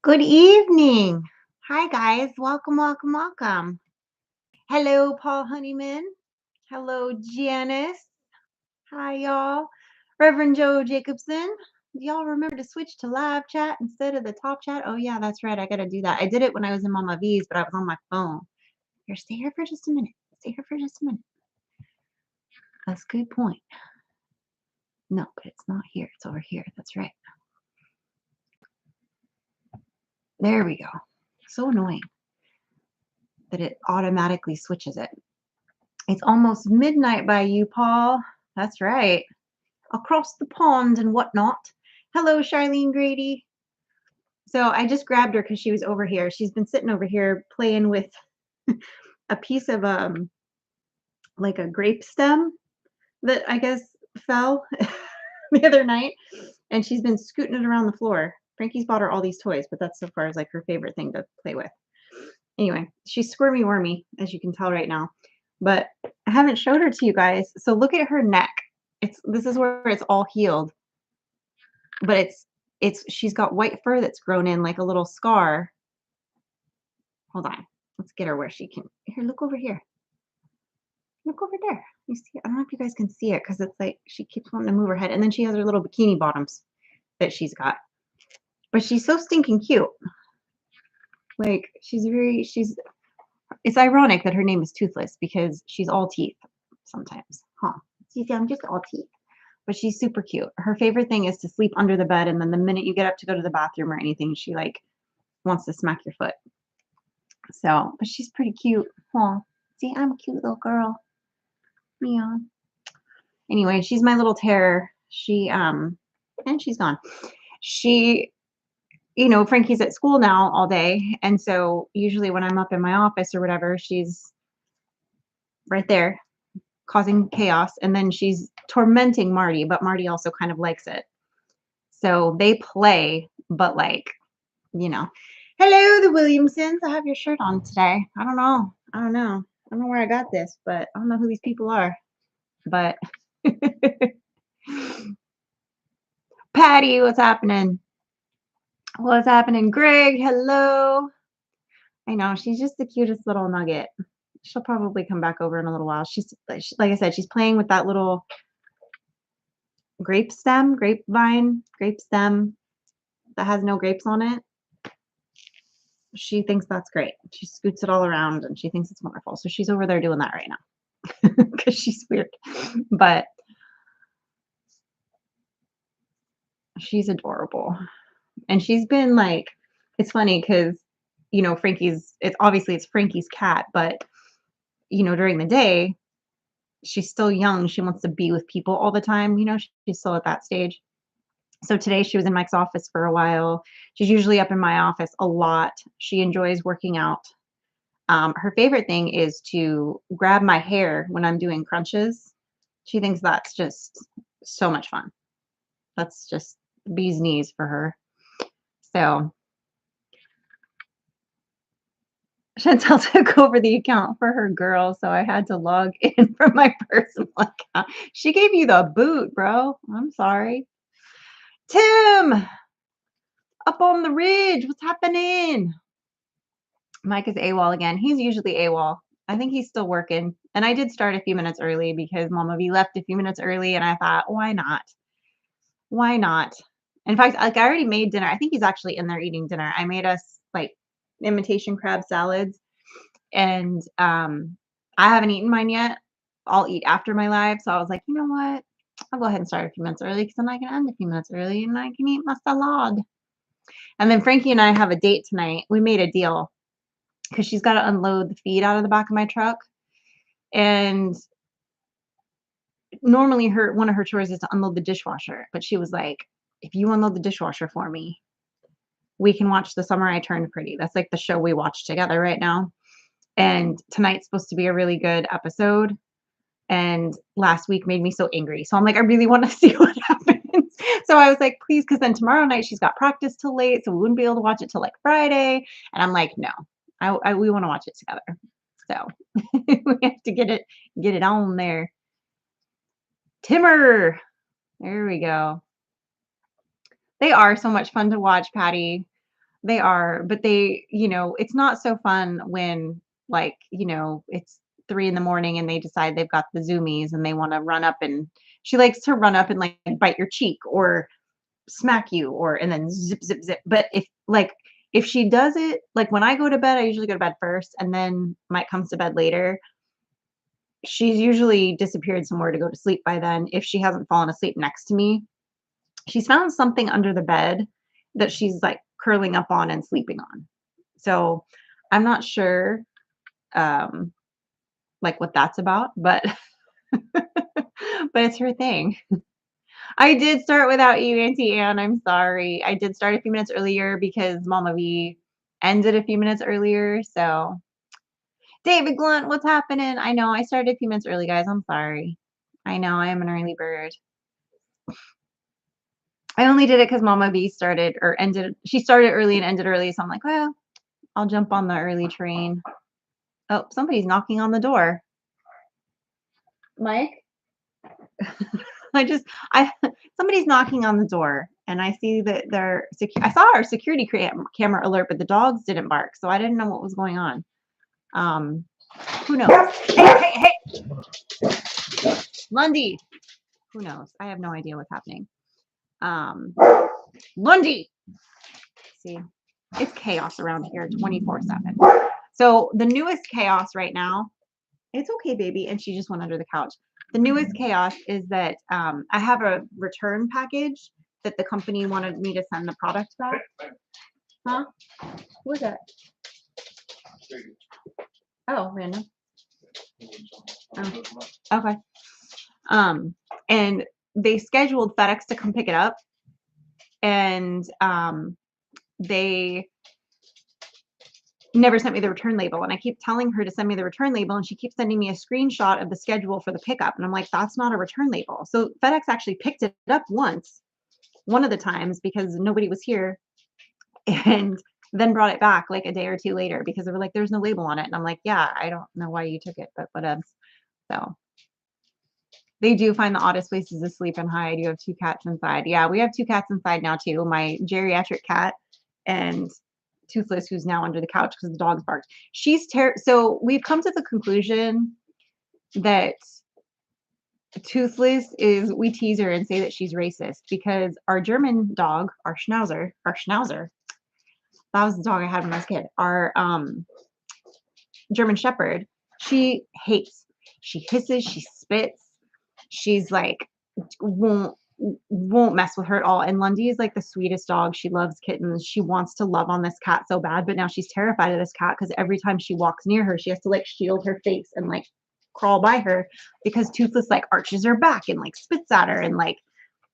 Good evening. Hi, guys. Welcome, welcome, welcome. Hello, Paul Honeyman. Hello, Janice. Hi, y'all. Reverend Joe Jacobson. Do y'all remember to switch to live chat instead of the top chat? Oh, yeah, that's right. I got to do that. I did it when I was in Mama V's, but I was on my phone. Here, stay here for just a minute. Stay here for just a minute. That's a good point. No, but it's not here. It's over here. That's right. There we go. So annoying that it automatically switches it. It's almost midnight by you, Paul. That's right. Across the pond and whatnot. Hello, Charlene Grady. So I just grabbed her because she was over here. She's been sitting over here playing with a piece of like a grape stem that I guess fell the other night, and she's been scooting it around the floor. Frankie's bought her all these toys, but that's so far as like her favorite thing to play with. Anyway, she's squirmy wormy, as you can tell right now. But I haven't showed her to you guys. So look at her neck. This is where it's all healed. But she's got white fur that's grown in like a little scar. Hold on. Let's get her where she can. Here, look over here. Look over there. You see it? I don't know if you guys can see it because it's like she keeps wanting to move her head. And then she has her little bikini bottoms that she's got. But she's so stinking cute. Like it's ironic that her name is Toothless because she's all teeth sometimes. Huh. See, I'm just all teeth. But she's super cute. Her favorite thing is to sleep under the bed, and then the minute you get up to go to the bathroom or anything, she like wants to smack your foot. So, but she's pretty cute. Huh. See, I'm a cute little girl. Yeah. Anyway, she's my little terror. And she's gone. Frankie's at school now all day, and so usually when I'm up in my office or whatever, she's right there causing chaos, and then she's tormenting Marty, but Marty also kind of likes it. So they play, but like, hello, the Williamsons. I have your shirt on today. I don't know where I got this, but I don't know who these people are. But Patty, what's happening? What's happening? Greg, hello. I know, she's just the cutest little nugget. She'll probably come back over in a little while. She's like I said, she's playing with that little grape stem that has no grapes on it. She thinks that's great. She scoots it all around and she thinks it's wonderful. So she's over there doing that right now because she's weird. But she's adorable. And she's been like, it's funny because, it's Frankie's cat, but, during the day, she's still young. She wants to be with people all the time. She's still at that stage. So today she was in Mike's office for a while. She's usually up in my office a lot. She enjoys working out. Her favorite thing is to grab my hair when I'm doing crunches. She thinks that's just so much fun. That's just bee's knees for her. So Chantel took over the account for her girl, so I had to log in from my personal account. She gave you the boot, bro. I'm sorry. Tim, up on the ridge, what's happening? Mike is AWOL again. He's usually AWOL. I think he's still working. And I did start a few minutes early because Mama V left a few minutes early, and I thought, why not? Why not? In fact, like I already made dinner. I think he's actually in there eating dinner. I made us like imitation crab salads, and I haven't eaten mine yet. I'll eat after my live. So I was like, you know what? I'll go ahead and start a few minutes early because then I can end a few minutes early and I can eat my salad. And then Frankie and I have a date tonight. We made a deal because she's got to unload the feed out of the back of my truck. And normally one of her chores is to unload the dishwasher. But she was like, if you unload the dishwasher for me, we can watch The Summer I Turned Pretty. That's like the show we watch together right now. And tonight's supposed to be a really good episode. And last week made me so angry. So I'm like, I really want to see what happens. So I was like, please, because then tomorrow night she's got practice till late. So we wouldn't be able to watch it till like Friday. And I'm like, no, we want to watch it together. So we have to get it on there. Timmer. There we go. They are so much fun to watch, Patty. They are, but they, it's not so fun when like, it's 3 in the morning and they decide they've got the zoomies and they want to run up and she likes to run up and like bite your cheek or smack you or and then zip zip zip. But if she does it, like when I go to bed, I usually go to bed first and then Mike comes to bed later. She's usually disappeared somewhere to go to sleep by then if she hasn't fallen asleep next to me. She's found something under the bed that she's like curling up on and sleeping on. So I'm not sure like what that's about, but but it's her thing. I did start without you, Auntie Anne. I'm sorry. I did start a few minutes earlier because Mama V ended a few minutes earlier. So David Glunt, what's happening? I know I started a few minutes early, guys. I'm sorry. I know I am an early bird. I only did it because Mama V started or ended. She started early and ended early. So I'm like, well, I'll jump on the early train. Oh, somebody's knocking on the door. Mike? Somebody's knocking on the door and I see that I saw our security camera alert, but the dogs didn't bark. So I didn't know what was going on. Who knows? Hey. Lundy. Who knows? I have no idea what's happening. Lundy. See, it's chaos around here 24/7. So the newest chaos right now, it's okay, baby. And she just went under the couch. The newest chaos is that I have a return package that the company wanted me to send the product back. Huh? Who is that? Oh, random. Oh, okay. And they scheduled FedEx to come pick it up, and they never sent me the return label. And I keep telling her to send me the return label, and she keeps sending me a screenshot of the schedule for the pickup. And I'm like, that's not a return label. So FedEx actually picked it up one of the times because nobody was here, and then brought it back like a day or two later because they were like, there's no label on it. And I'm like, yeah, I don't know why you took it, but whatever. So they do find the oddest places to sleep and hide. You have 2 cats inside. Yeah, we have 2 cats inside now too. My geriatric cat and Toothless, who's now under the couch because the dog's barked. So we've come to the conclusion that Toothless we tease her and say that she's racist because our German dog, our Schnauzer, that was the dog I had when I was a kid. Our German Shepherd, she hates. She hisses, she spits. She's like won't mess with her at all. And Lundy is like the sweetest dog. She loves kittens. She wants to love on this cat so bad, but now she's terrified of this cat because every time she walks near her, she has to like shield her face and like crawl by her because Toothless like arches her back and like spits at her and like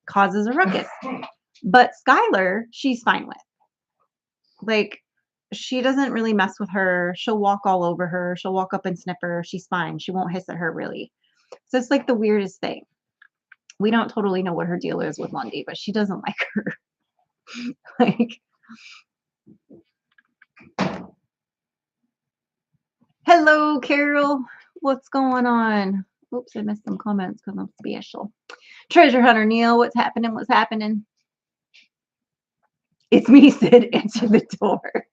causes a ruckus. But Skylar, she's fine with. Like, she doesn't really mess with her. She'll walk all over her. She'll walk up and sniff her. She's fine. She won't hiss at her really. So it's like the weirdest thing. We don't totally know what her deal is with Lundy, but she doesn't like her. Like, hello, Carol. What's going on? Oops, I missed some comments because I'm special. Treasure Hunter Neil, what's happening? What's happening? It's me, Sid. Answer the door.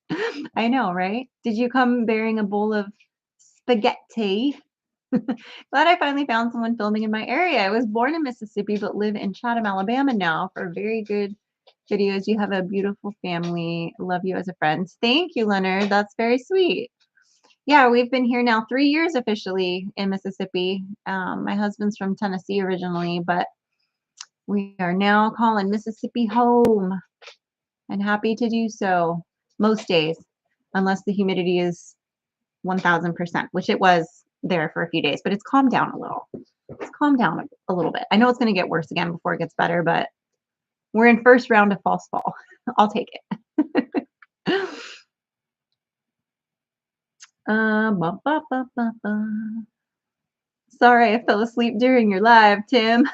I know, right? Did you come bearing a bowl of spaghetti? Glad I finally found someone filming in my area. I was born in Mississippi, but live in Chatham, Alabama now for very good videos. You have a beautiful family. Love you as a friend. Thank you, Leonard. That's very sweet. Yeah, we've been here now 3 years officially in Mississippi. My husband's from Tennessee originally, but we are now calling Mississippi home and happy to do so most days, unless the humidity is 1000%, which it was there for a few days, but it's calmed down a little. It's calmed down a little bit. I know it's going to get worse again before it gets better, but we're in first round of false fall. I'll take it. Sorry, I fell asleep during your live, Tim.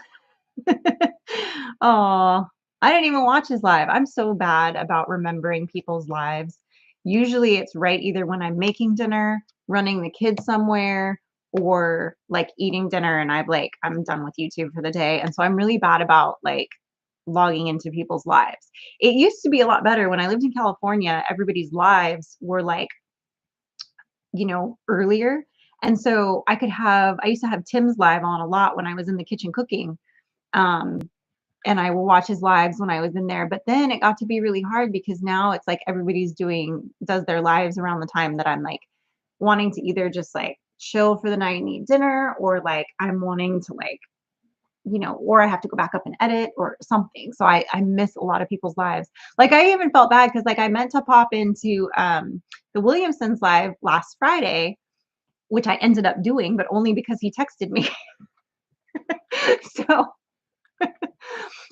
Oh, I didn't even watch his live. I'm so bad about remembering people's lives. Usually it's right either when I'm making dinner, running the kids somewhere, or like eating dinner and I'm done with YouTube for the day. And so I'm really bad about like logging into people's lives. It used to be a lot better when I lived in California, everybody's lives were like, earlier. And so I used to have Tim's live on a lot when I was in the kitchen cooking. Um, and I will watch his lives when I was in there. But then it got to be really hard because now it's like everybody's does their lives around the time that I'm like wanting to either just like chill for the night and eat dinner, or like I'm wanting to like, or I have to go back up and edit or something. So I miss a lot of people's lives. Like I even felt bad because like I meant to pop into the Williamsons live last Friday, which I ended up doing, but only because he texted me. So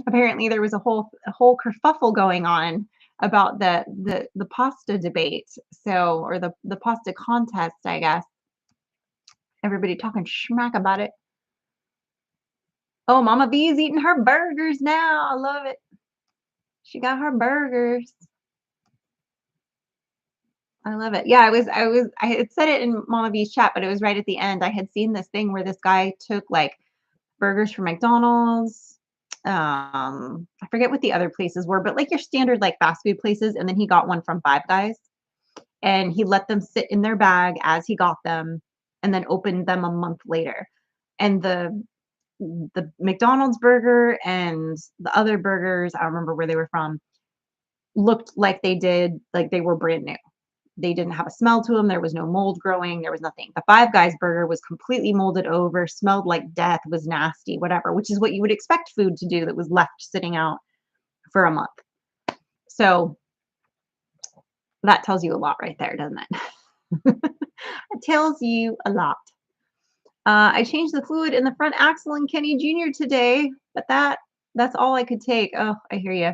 apparently there was a whole kerfuffle going on about the pasta debate. So, or the pasta contest, I guess. Everybody talking smack about it. Oh, Mama B's eating her burgers now. I love it. She got her burgers. I love it. Yeah, I had said it in Mama B's chat, but it was right at the end. I had seen this thing where this guy took like burgers from McDonald's. I forget what the other places were, but like your standard like fast food places, and then he got one from Five Guys, and he let them sit in their bag as he got them, and then opened them a month later. And the McDonald's burger and the other burgers, I don't remember where they were from, looked like they were brand new. They didn't have a smell to them. There was no mold growing. There was nothing. The Five Guys burger was completely molded over, smelled like death, was nasty, whatever, which is what you would expect food to do that was left sitting out for a month. So that tells you a lot right there, doesn't it? It tells you a lot. I changed the fluid in the front axle in Kenny Jr. today, but that's all I could take. Oh, I hear you.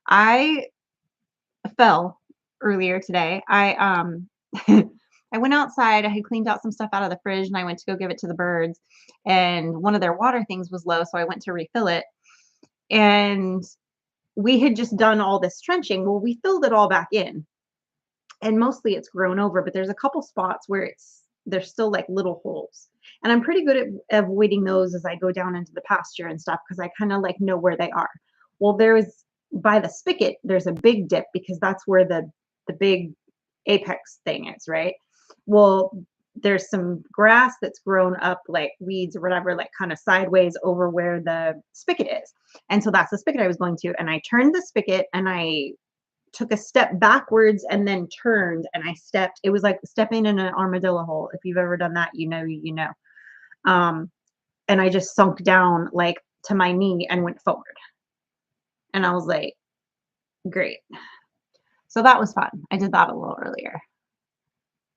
I fell earlier today. I went outside. I had cleaned out some stuff out of the fridge and I went to go give it to the birds. And one of their water things was low, so I went to refill it. And we had just done all this trenching. Well, we filled it all back in. And mostly it's grown over, but there's a couple spots where there's still like little holes. And I'm pretty good at avoiding those as I go down into the pasture and stuff because I kind of like know where they are. Well, by the spigot, there's a big dip because that's where the big apex thing is, right? Well, there's some grass that's grown up like weeds or whatever, like kind of sideways over where the spigot is. And so that's the spigot I was going to. And I turned the spigot and I took a step backwards and then turned and it was like stepping in an armadillo hole. If you've ever done that, you know. And I just sunk down like to my knee and went forward. And I was like, great. So that was fun. I did that a little earlier.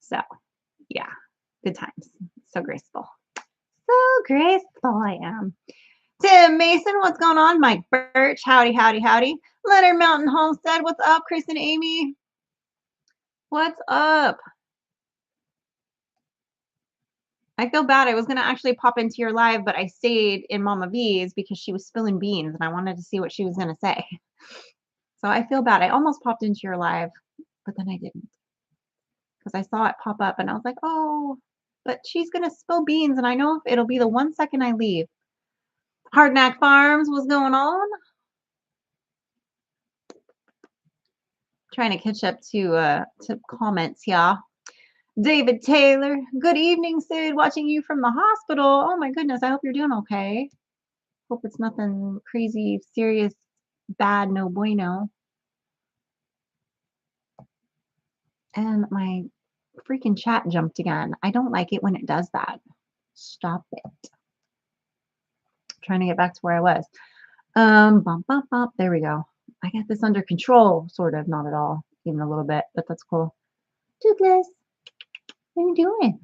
So yeah, good times. So graceful. So graceful I am. Tim Mason, what's going on? Mike Birch, howdy, howdy, howdy. Leonard Mountain Homestead, what's up? Chris and Amy, what's up? I feel bad. I was going to actually pop into your live, but I stayed in Mama V's because she was spilling beans and I wanted to see what she was going to say. So I feel bad. I almost popped into your live, but then I didn't because I saw it pop up and I was like, oh, but she's going to spill beans and I know it'll be the 1 second I leave. Hardknack Farms, what's going on? Trying to catch up to comments here. David Taylor, good evening, Sid. Watching you from the hospital. Oh my goodness, I hope you're doing okay. Hope it's nothing crazy, serious, bad, no bueno. And my freaking chat jumped again. I don't like it when it does that. Stop it. Trying to get back to where I was. Bump, bump, bump. There we go. I got this under control, sort of, not at all, even a little bit, but that's cool. Douglas, what are you doing?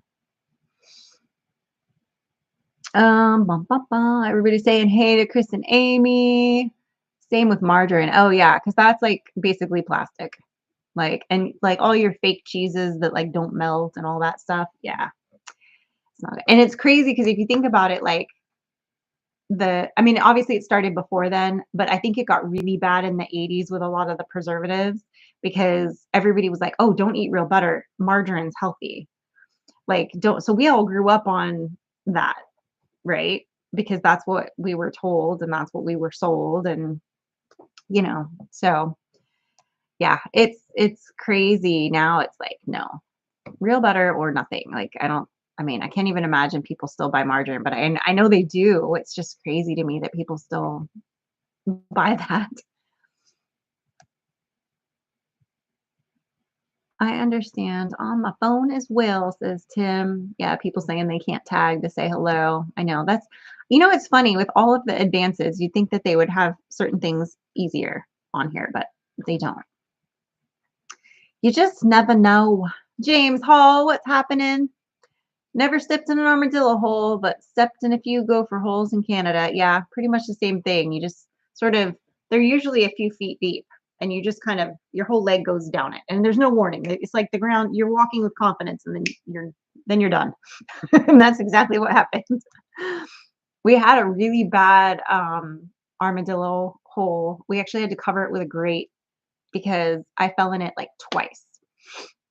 Bum, bum, bum. Everybody's saying hey to Chris and Amy. Same with margarine. Oh yeah, because that's like basically plastic. Like, and like all your fake cheeses that like don't melt and all that stuff. Yeah. It's not good. And it's crazy because if you think about it, like I mean, obviously it started before then, but I think it got really bad in the 80s with a lot of the preservatives because everybody was like, oh, don't eat real butter. Margarine's healthy. Like, don't. So we all grew up on that, right? Because that's what we were told and that's what we were sold. And So yeah, it's crazy. Now it's like, no, real butter or nothing. Like, I mean, I can't even imagine people still buy margarine, but I know they do. It's just crazy to me that people still buy that. I understand. On my phone as well, says Tim. Yeah, people saying they can't tag to say hello. I know. It's funny with all of the advances, you'd think that they would have certain things easier on here, but they don't. You just never know. James Hall, what's happening? Never stepped in an armadillo hole, but stepped in a few gopher holes in Canada. Yeah, pretty much the same thing. You just sort of, they're usually a few feet deep, and you just kind of, your whole leg goes down it, and there's no warning. It's like the ground, you're walking with confidence, and then you're done. And that's exactly what happened. We had a really bad armadillo hole. We actually had to cover it with a grate because I fell in it like twice.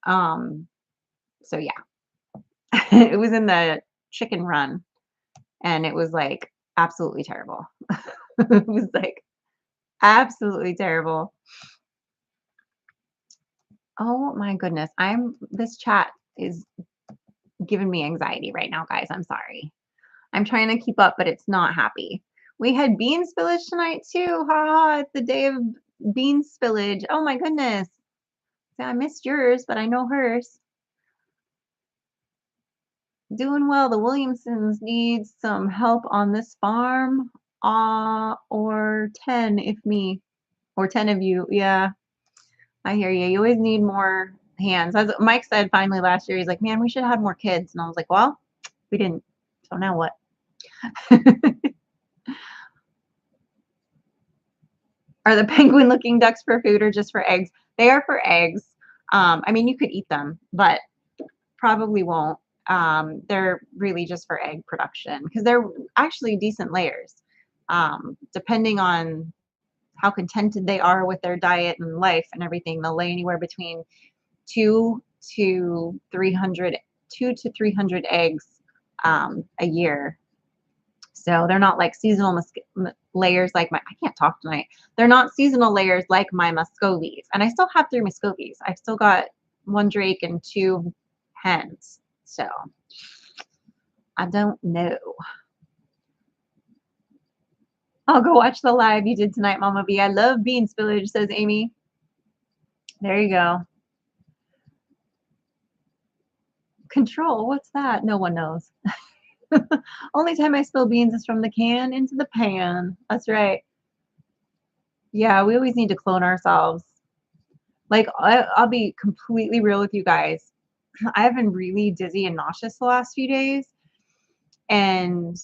Um, so yeah. It was in the chicken run, and it was, like, absolutely terrible. It was, like, absolutely terrible. Oh my goodness. This chat is giving me anxiety right now, guys. I'm sorry. I'm trying to keep up, but it's not happy. We had bean spillage tonight too. Ha ha. It's the day of bean spillage. Oh my goodness. Yeah, I missed yours, but I know hers. Doing well. The Williamsons need some help on this farm. Or 10 if me, or 10 of you. Yeah, I hear you. You always need more hands. As Mike said finally last year, he's like, man, we should have had more kids. And I was like, well, we didn't. So now what? Are the penguin looking ducks for food or just for eggs? They are for eggs. I mean, you could eat them, but probably won't. They're really just for egg production because they're actually decent layers. Depending on how contented they are with their diet and life and everything, they'll lay anywhere between 2 to 300, 2 to 300 eggs a year. So they're not like seasonal layers like I can't talk tonight. They're not seasonal layers like my Muscovies. And I still have 3 Muscovies. I've still got 1 drake and 2 hens. So I don't know. I'll go watch the live you did tonight, Mama B. I love bean spillage, says Amy. There you go. Control, what's that? No one knows. Only time I spill beans is from the can into the pan. That's right. Yeah, we always need to clone ourselves. Like, I'll be completely real with you guys. I've been really dizzy and nauseous the last few days, and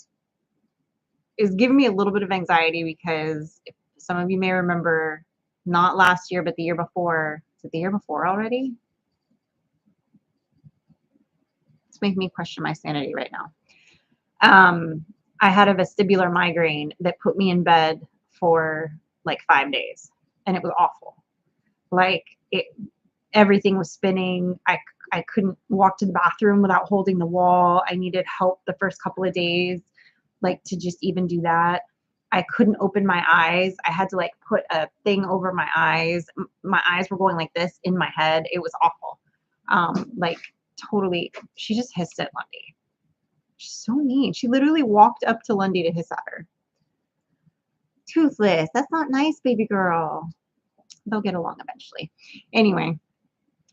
it's giving me a little bit of anxiety because if some of you may remember, not last year, but the year before. Is it the year before already? It's making me question my sanity right now. I had a vestibular migraine that put me in bed for like 5 days, and it was awful. Like everything was spinning. I couldn't walk to the bathroom without holding the wall. I needed help the first couple of days, like to just even do that. I couldn't open my eyes. I had to like put a thing over my eyes. My eyes were going like this in my head. It was awful. Like totally. She just hissed at Lundy. She's so mean. She literally walked up to Lundy to hiss at her. Toothless. That's not nice, baby girl. They'll get along eventually. Anyway,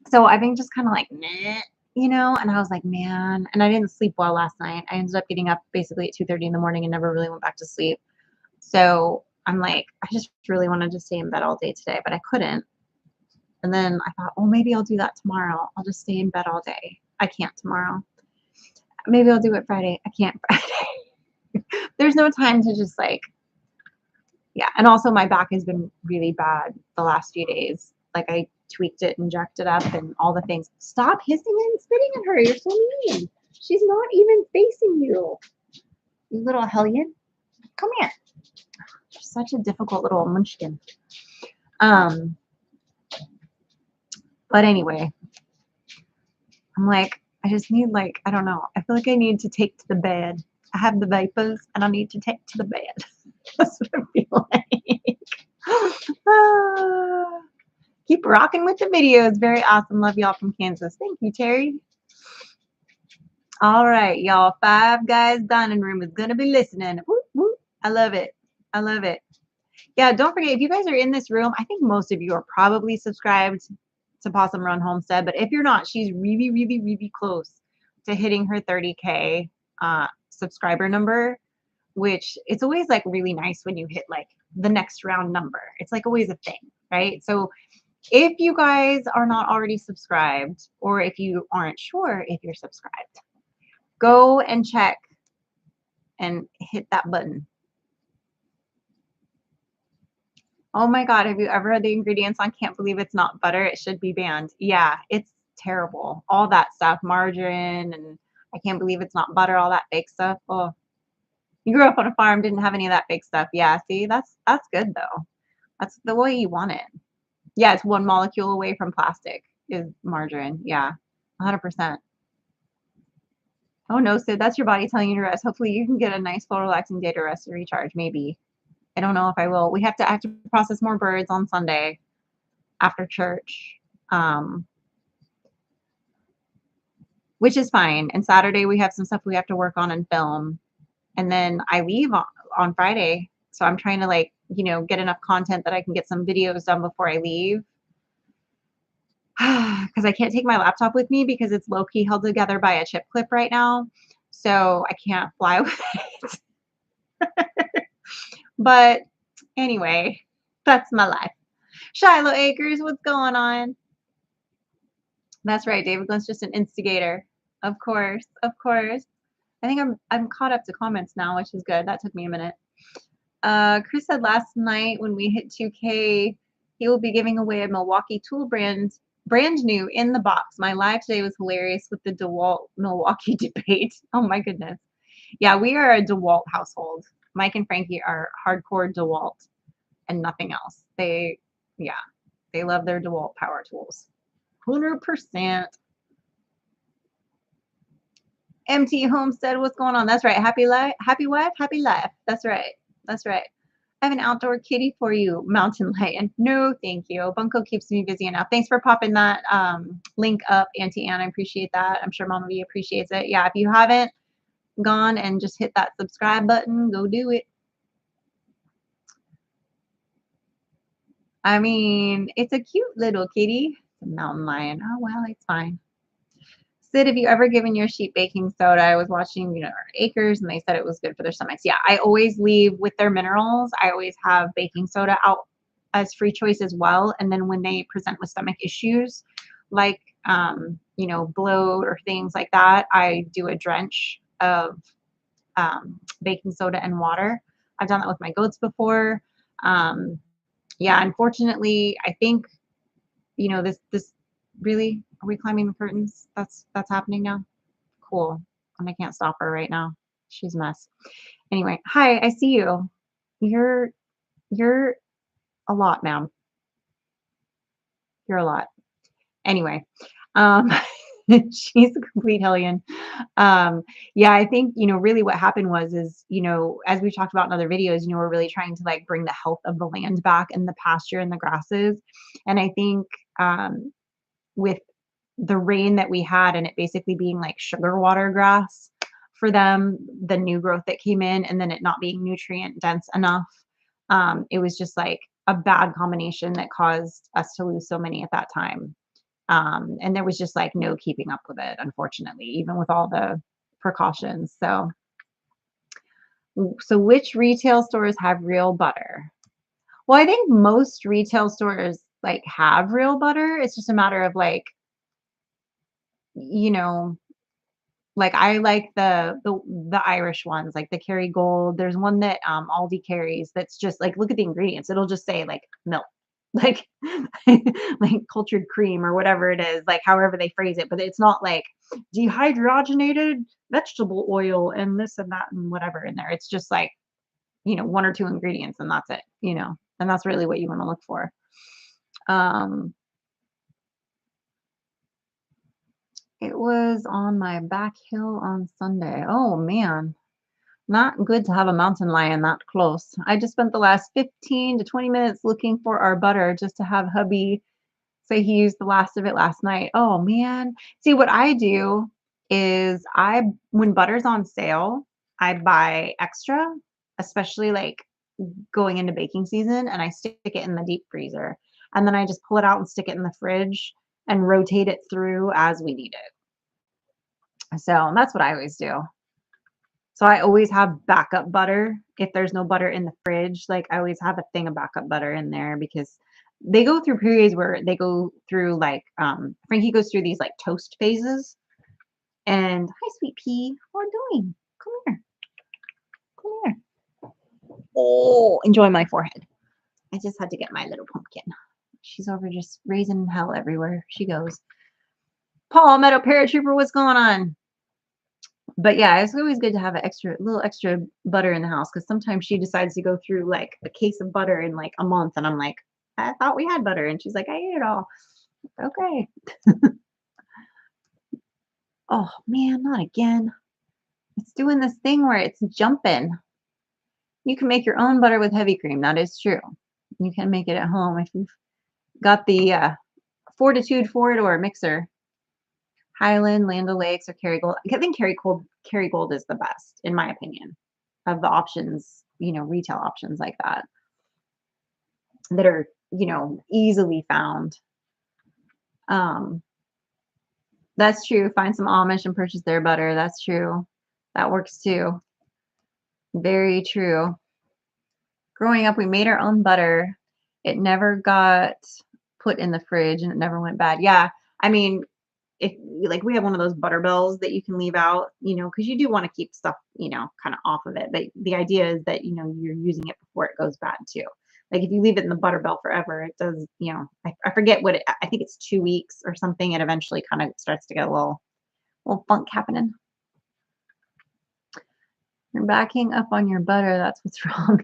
so I've been just kind of like, meh, and I was like, man, and I didn't sleep well last night. I ended up getting up basically at 2:30 in the morning and never really went back to sleep. So I'm like, I just really wanted to stay in bed all day today, but I couldn't. And then I thought, oh, maybe I'll do that tomorrow. I'll just stay in bed all day. I can't tomorrow. Maybe I'll do it Friday. I can't Friday. There's no time to just like, yeah. And also my back has been really bad the last few days. Like I tweaked it and jacked it up and all the things. Stop hissing and spitting at her. You're so mean. She's not even facing you. You little hellion. Come here. She's such a difficult little munchkin. But anyway, I'm like, I just need like, I don't know. I feel like I need to take to the bed. I have the vapors and I need to take to the bed. That's what I feel like. Ah, keep rocking with the videos. Very awesome. Love y'all from Kansas. Thank you, Terry. All right, y'all. Five Guys Dining Room is going to be listening. Woo, woo. I love it. I love it. Yeah, don't forget, if you guys are in this room, I think most of you are probably subscribed to Possum Run Homestead, but if you're not, she's really, really, really close to hitting her 30K subscriber number, which it's always like really nice when you hit like the next round number. It's like always a thing, right? So if you guys are not already subscribed, or if you aren't sure if you're subscribed, go and check and hit that button. Oh my God, have you ever read the ingredients on Can't Believe It's Not Butter? It should be banned. Yeah, it's terrible. All that stuff, margarine, and I can't believe it's not butter, all that fake stuff. Oh, you grew up on a farm, didn't have any of that fake stuff. Yeah, see, that's good though. That's the way you want it. Yeah, it's one molecule away from plastic is margarine. Yeah, 100%. Oh no, Sid, that's your body telling you to rest. Hopefully you can get a nice full relaxing day to rest and recharge. Maybe. I don't know if I will. We have to process more birds on Sunday after church, um, which is fine. And Saturday we have some stuff we have to work on and film. And then I leave on Friday. So I'm trying to like, get enough content that I can get some videos done before I leave. Because I can't take my laptop with me because it's low key held together by a chip clip right now. So I can't fly with it. But anyway, that's my life. Shiloh Acres, what's going on? That's right. David Glenn's just an instigator. Of course. Of course. I think I'm caught up to comments now, which is good. That took me a minute. Chris said last night when we hit 2K, he will be giving away a Milwaukee tool brand new in the box. My live today was hilarious with the DeWalt Milwaukee debate. Oh my goodness. Yeah, we are a DeWalt household. Mike and Frankie are hardcore DeWalt and nothing else. They love their DeWalt power tools. 100%. MT Homestead, what's going on? That's right. Happy life, happy wife, happy life. That's right. That's right. I have an outdoor kitty for you, Mountain Lion. No, thank you. Bunko keeps me busy enough. Thanks for popping that link up, Auntie Anne. I appreciate that. I'm sure Mama V appreciates it. Yeah, if you haven't gone and just hit that subscribe button, go do it. I mean, it's a cute little kitty. It's a mountain lion. Oh, well, it's fine. Sid, have you ever given your sheep baking soda? I was watching, Acres, and they said it was good for their stomachs. Yeah, I always leave with their minerals. I always have baking soda out as free choice as well. And then when they present with stomach issues, like, bloat or things like that, I do a drench of baking soda and water. I've done that with my goats before. Yeah, unfortunately, I think, this really, are we climbing the curtains? That's happening now? Cool. And I can't stop her right now. She's a mess. Anyway, hi, I see you. You're a lot, ma'am. You're a lot. Anyway, um, she's a complete hellion. Yeah, I think, really what happened is, as we talked about in other videos, we're really trying to like bring the health of the land back and the pasture and the grasses. And I think with the rain that we had and it basically being like sugar water grass for them, the new growth that came in, and then it not being nutrient dense enough, it was just like a bad combination that caused us to lose so many at that time. And there was just like no keeping up with it, unfortunately, even with all the precautions. So which retail stores have real butter? Well, I think most retail stores like have real butter. It's just a matter of like, you know, like I like the Irish ones, like the Kerrygold. There's one that Aldi carries that's just like, look at the ingredients. It'll just say like milk, like like cultured cream or whatever it is, like however they phrase it. But it's not like dehydrogenated vegetable oil and this and that and whatever in there. It's just like, one or two ingredients and that's it. And that's really what you want to look for. It was on my back hill on Sunday. Oh man. Not good to have a mountain lion that close. I just spent the last 15 to 20 minutes looking for our butter just to have hubby say he used the last of it last night. Oh man. See, what I do is when butter's on sale, I buy extra, especially like going into baking season, and I stick it in the deep freezer. And then I just pull it out and stick it in the fridge and rotate it through as we need it. So that's what I always do. So I always have backup butter. If there's no butter in the fridge, like I always have a thing of backup butter in there because they go through periods where they go through like Frankie goes through these like toast phases. And hi, sweet pea. How are you doing? Come here. Come here. Oh, enjoy my forehead. I just had to get my little pumpkin. She's over just raising hell everywhere she goes. Paul, Meadow Paratrooper, what's going on? But yeah, it's always good to have a little extra butter in the house because sometimes she decides to go through like a case of butter in like a month, and I'm like, I thought we had butter, and she's like, I ate it all. Okay. Oh man, not again. It's doing this thing where it's jumping. You can make your own butter with heavy cream. That is true. You can make it at home if you've got the Fortitude 4-door mixer. Highland, Land O'Lakes, or Kerrygold. I think Kerrygold is the best, in my opinion, of the options, retail options like that are, easily found. That's true. Find some Amish and purchase their butter. That's true. That works too. Very true. Growing up, we made our own butter. It never got put in the fridge and it never went bad. Yeah. I mean, if like we have one of those butter bells that you can leave out, because you do want to keep stuff, kind of off of it. But the idea is that, you're using it before it goes bad too. Like if you leave it in the butter bell forever, it does, I forget I think it's 2 weeks or something. It eventually kind of starts to get a little funk happening. You're backing up on your butter. That's what's wrong.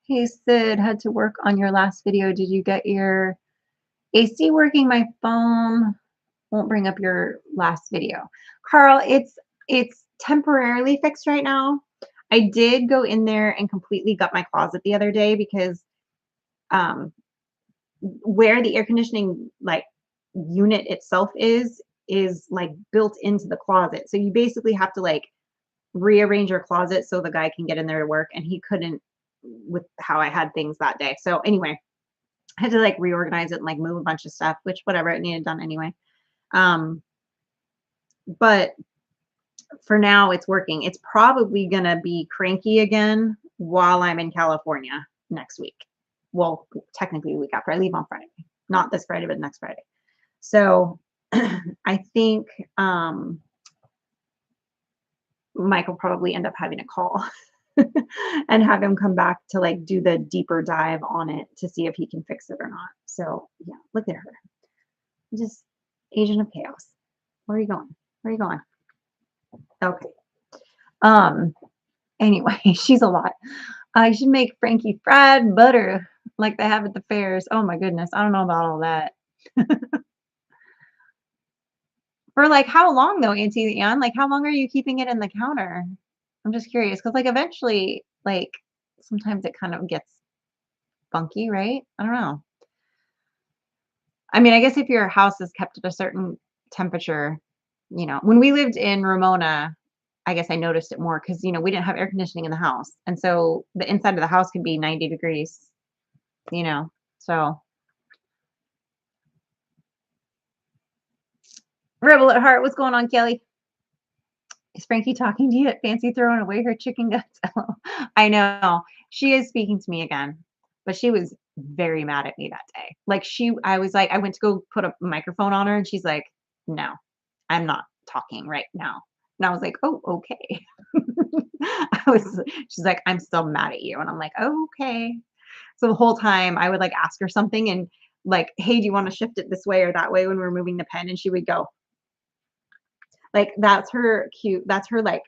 Hey Sid, had to work on your last video. Did you get your AC working? My phone won't bring up your last video. Carl, it's temporarily fixed right now. I did go in there and completely gut my closet the other day because where the air conditioning like unit itself is like built into the closet. So you basically have to like rearrange your closet so the guy can get in there to work, and he couldn't with how I had things that day. So anyway, I had to like reorganize it and like move a bunch of stuff, which whatever, it needed done anyway. But for now it's working. It's probably gonna be cranky again while I'm in California next week. Well, technically the week after. I leave on Friday. Not this Friday, but next Friday. So I think Mike will probably end up having a call and have him come back to like do the deeper dive on it to see if he can fix it or not. So yeah, look at her. Just agent of chaos. Where are you going? Where are you going? Okay. Anyway, she's a lot. I should make Frankie fried butter like they have at the fairs. Oh my goodness. I don't know about all that. For like how long though, Auntie Anne? Like how long are you keeping it in the counter? I'm just curious because like eventually, like sometimes it kind of gets funky, right? I don't know. I mean, I guess if your house is kept at a certain temperature, when we lived in Ramona, I guess I noticed it more because, we didn't have air conditioning in the house. And so the inside of the house could be 90 degrees, so. Rebel at heart, what's going on, Kelly? Is Frankie talking to you at Fancy throwing away her chicken guts? I know. She is speaking to me again, but she was very mad at me that day. Like I was like, I went to go put a microphone on her and she's like, no, I'm not talking right now. And I was like, oh, okay. She's like, I'm still mad at you. And I'm like, oh, okay. So the whole time I would like ask her something and like, hey, do you want to shift it this way or that way when we're moving the pen? And she would go, like, that's her cute. That's her like,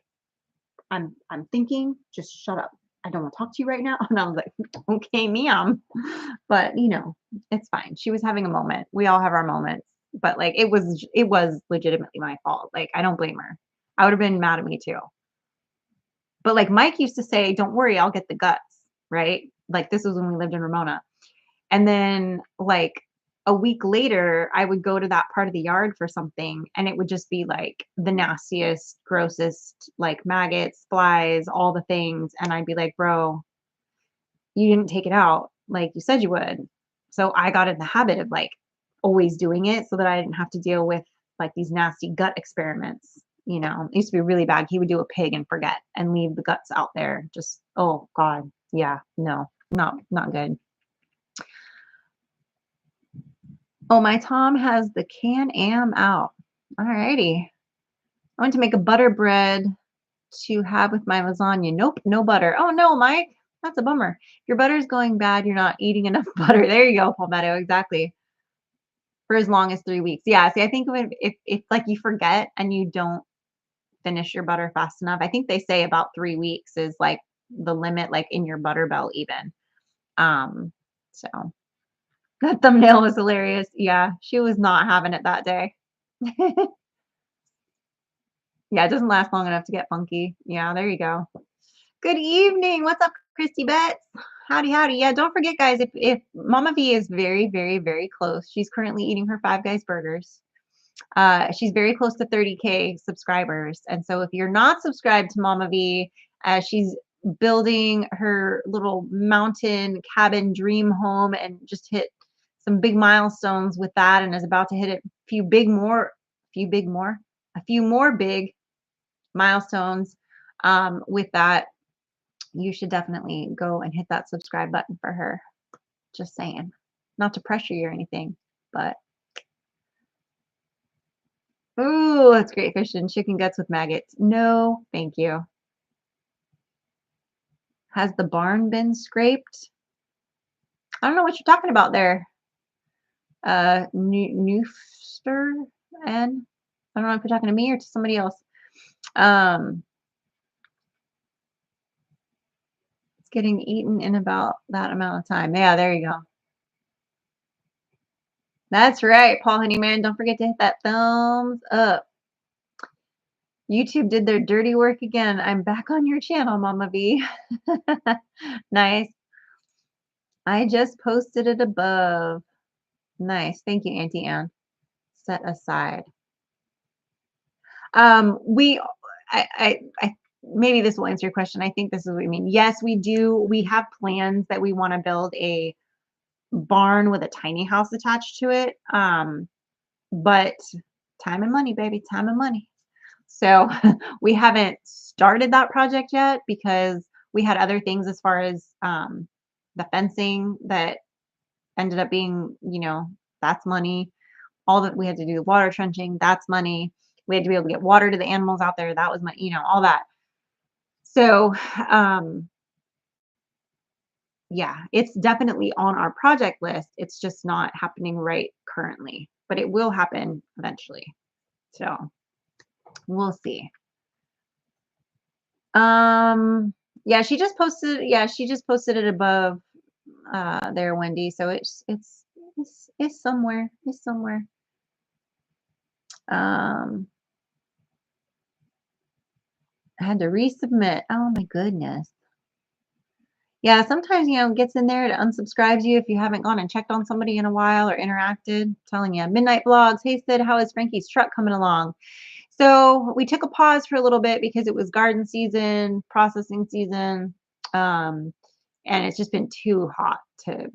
I'm thinking, just shut up. I don't want to talk to you right now. And I was like, okay, ma'am. But it's fine. She was having a moment. We all have our moments. but like it was legitimately my fault. Like I don't blame her. I would have been mad at me too. But like Mike used to say, "Don't worry, I'll get the guts." Right? Like this was when we lived in Ramona. And then like a week later, I would go to that part of the yard for something and it would just be like the nastiest, grossest, like maggots, flies, all the things. And I'd be like, bro, you didn't take it out like you said you would. So I got in the habit of like always doing it so that I didn't have to deal with like these nasty gut experiments. It used to be really bad. He would do a pig and forget and leave the guts out there. Just, oh God. Yeah, no, not good. Oh, my Tom has the Can-Am out. All righty. I went to make a butter bread to have with my lasagna. Nope, no butter. Oh no, Mike. That's a bummer. If your butter's going bad, you're not eating enough butter. There you go, Palmetto. Exactly. For as long as 3 weeks. Yeah. See, I think of it if like you forget and you don't finish your butter fast enough. I think they say about 3 weeks is like the limit, like in your butter belt even. So that thumbnail was hilarious. Yeah, she was not having it that day. Yeah, it doesn't last long enough to get funky. Yeah, there you go. Good evening. What's up, Christy Betts? Howdy, howdy. Yeah, don't forget, guys, if Mama V is very, very, very close. She's currently eating her Five Guys burgers. She's very close to 30K subscribers. And so if you're not subscribed to Mama V, she's building her little mountain cabin dream home and just hit some big milestones with that and is about to hit a few more big milestones with that. You should definitely go and hit that subscribe button for her. Just saying. Not to pressure you or anything, but ooh, that's great fish and chicken guts with maggots. No, thank you. Has the barn been scraped? I don't know what you're talking about there. Newster and I don't know if you're talking to me or to somebody else. It's getting eaten in about that amount of time. Yeah, there you go. That's right, Paul Honeyman. Don't forget to hit that thumbs up. YouTube did their dirty work again. I'm back on your channel, Mama V. Nice. I just posted it above. Nice. Thank you, Auntie Anne. Set aside. We, I, maybe this will answer your question. I think this is what we mean. Yes, we do. We have plans that we want to build a barn with a tiny house attached to it. But time and money, baby, time and money. So we haven't started that project yet because we had other things as far as the fencing that ended up being, that's money. All that we had to do, the water trenching, that's money. We had to be able to get water to the animals out there. That was money, all that. So, yeah, it's definitely on our project list. It's just not happening right currently, but it will happen eventually. So we'll see. Yeah, she just posted it above there, Wendy. So it's somewhere. It's somewhere. I had to resubmit. Oh my goodness. Yeah, sometimes it gets in there, it unsubscribes you if you haven't gone and checked on somebody in a while or interacted. Telling you, Midnight Vlogs. Hey Sid, how is Frankie's truck coming along? So we took a pause for a little bit because it was garden season, processing season, and it's just been too hot to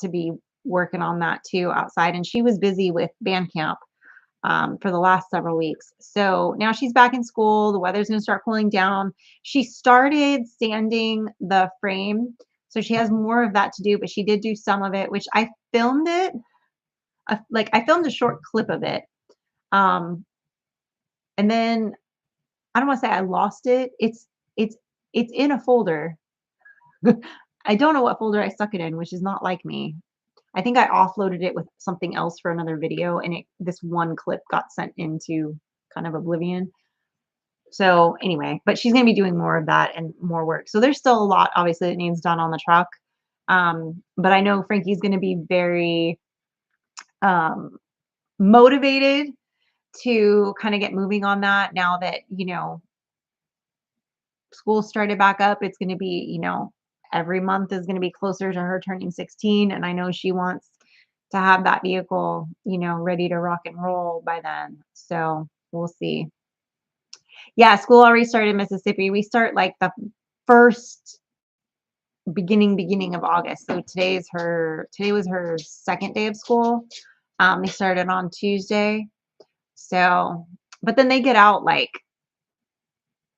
be working on that too outside. And she was busy with band camp for the last several weeks. So now she's back in school. The weather's going to start cooling down. She started sanding the frame. So she has more of that to do, but she did do some of it, which I filmed it. I filmed a short clip of it. And then I don't want to say I lost it. It's in a folder. I don't know what folder I stuck it in, which is not like me. I think I offloaded it with something else for another video, and this one clip got sent into kind of oblivion. So anyway, but she's going to be doing more of that and more work. So there's still a lot, obviously, that needs done on the truck. But I know Frankie's going to be very motivated to kind of get moving on that now that, school started back up. It's going to be, every month is going to be closer to her turning 16. And I know she wants to have that vehicle, ready to rock and roll by then. So we'll see. Yeah, school already started in Mississippi. We start like the first beginning of August. So today was her second day of school. They started on Tuesday. So, but then they get out like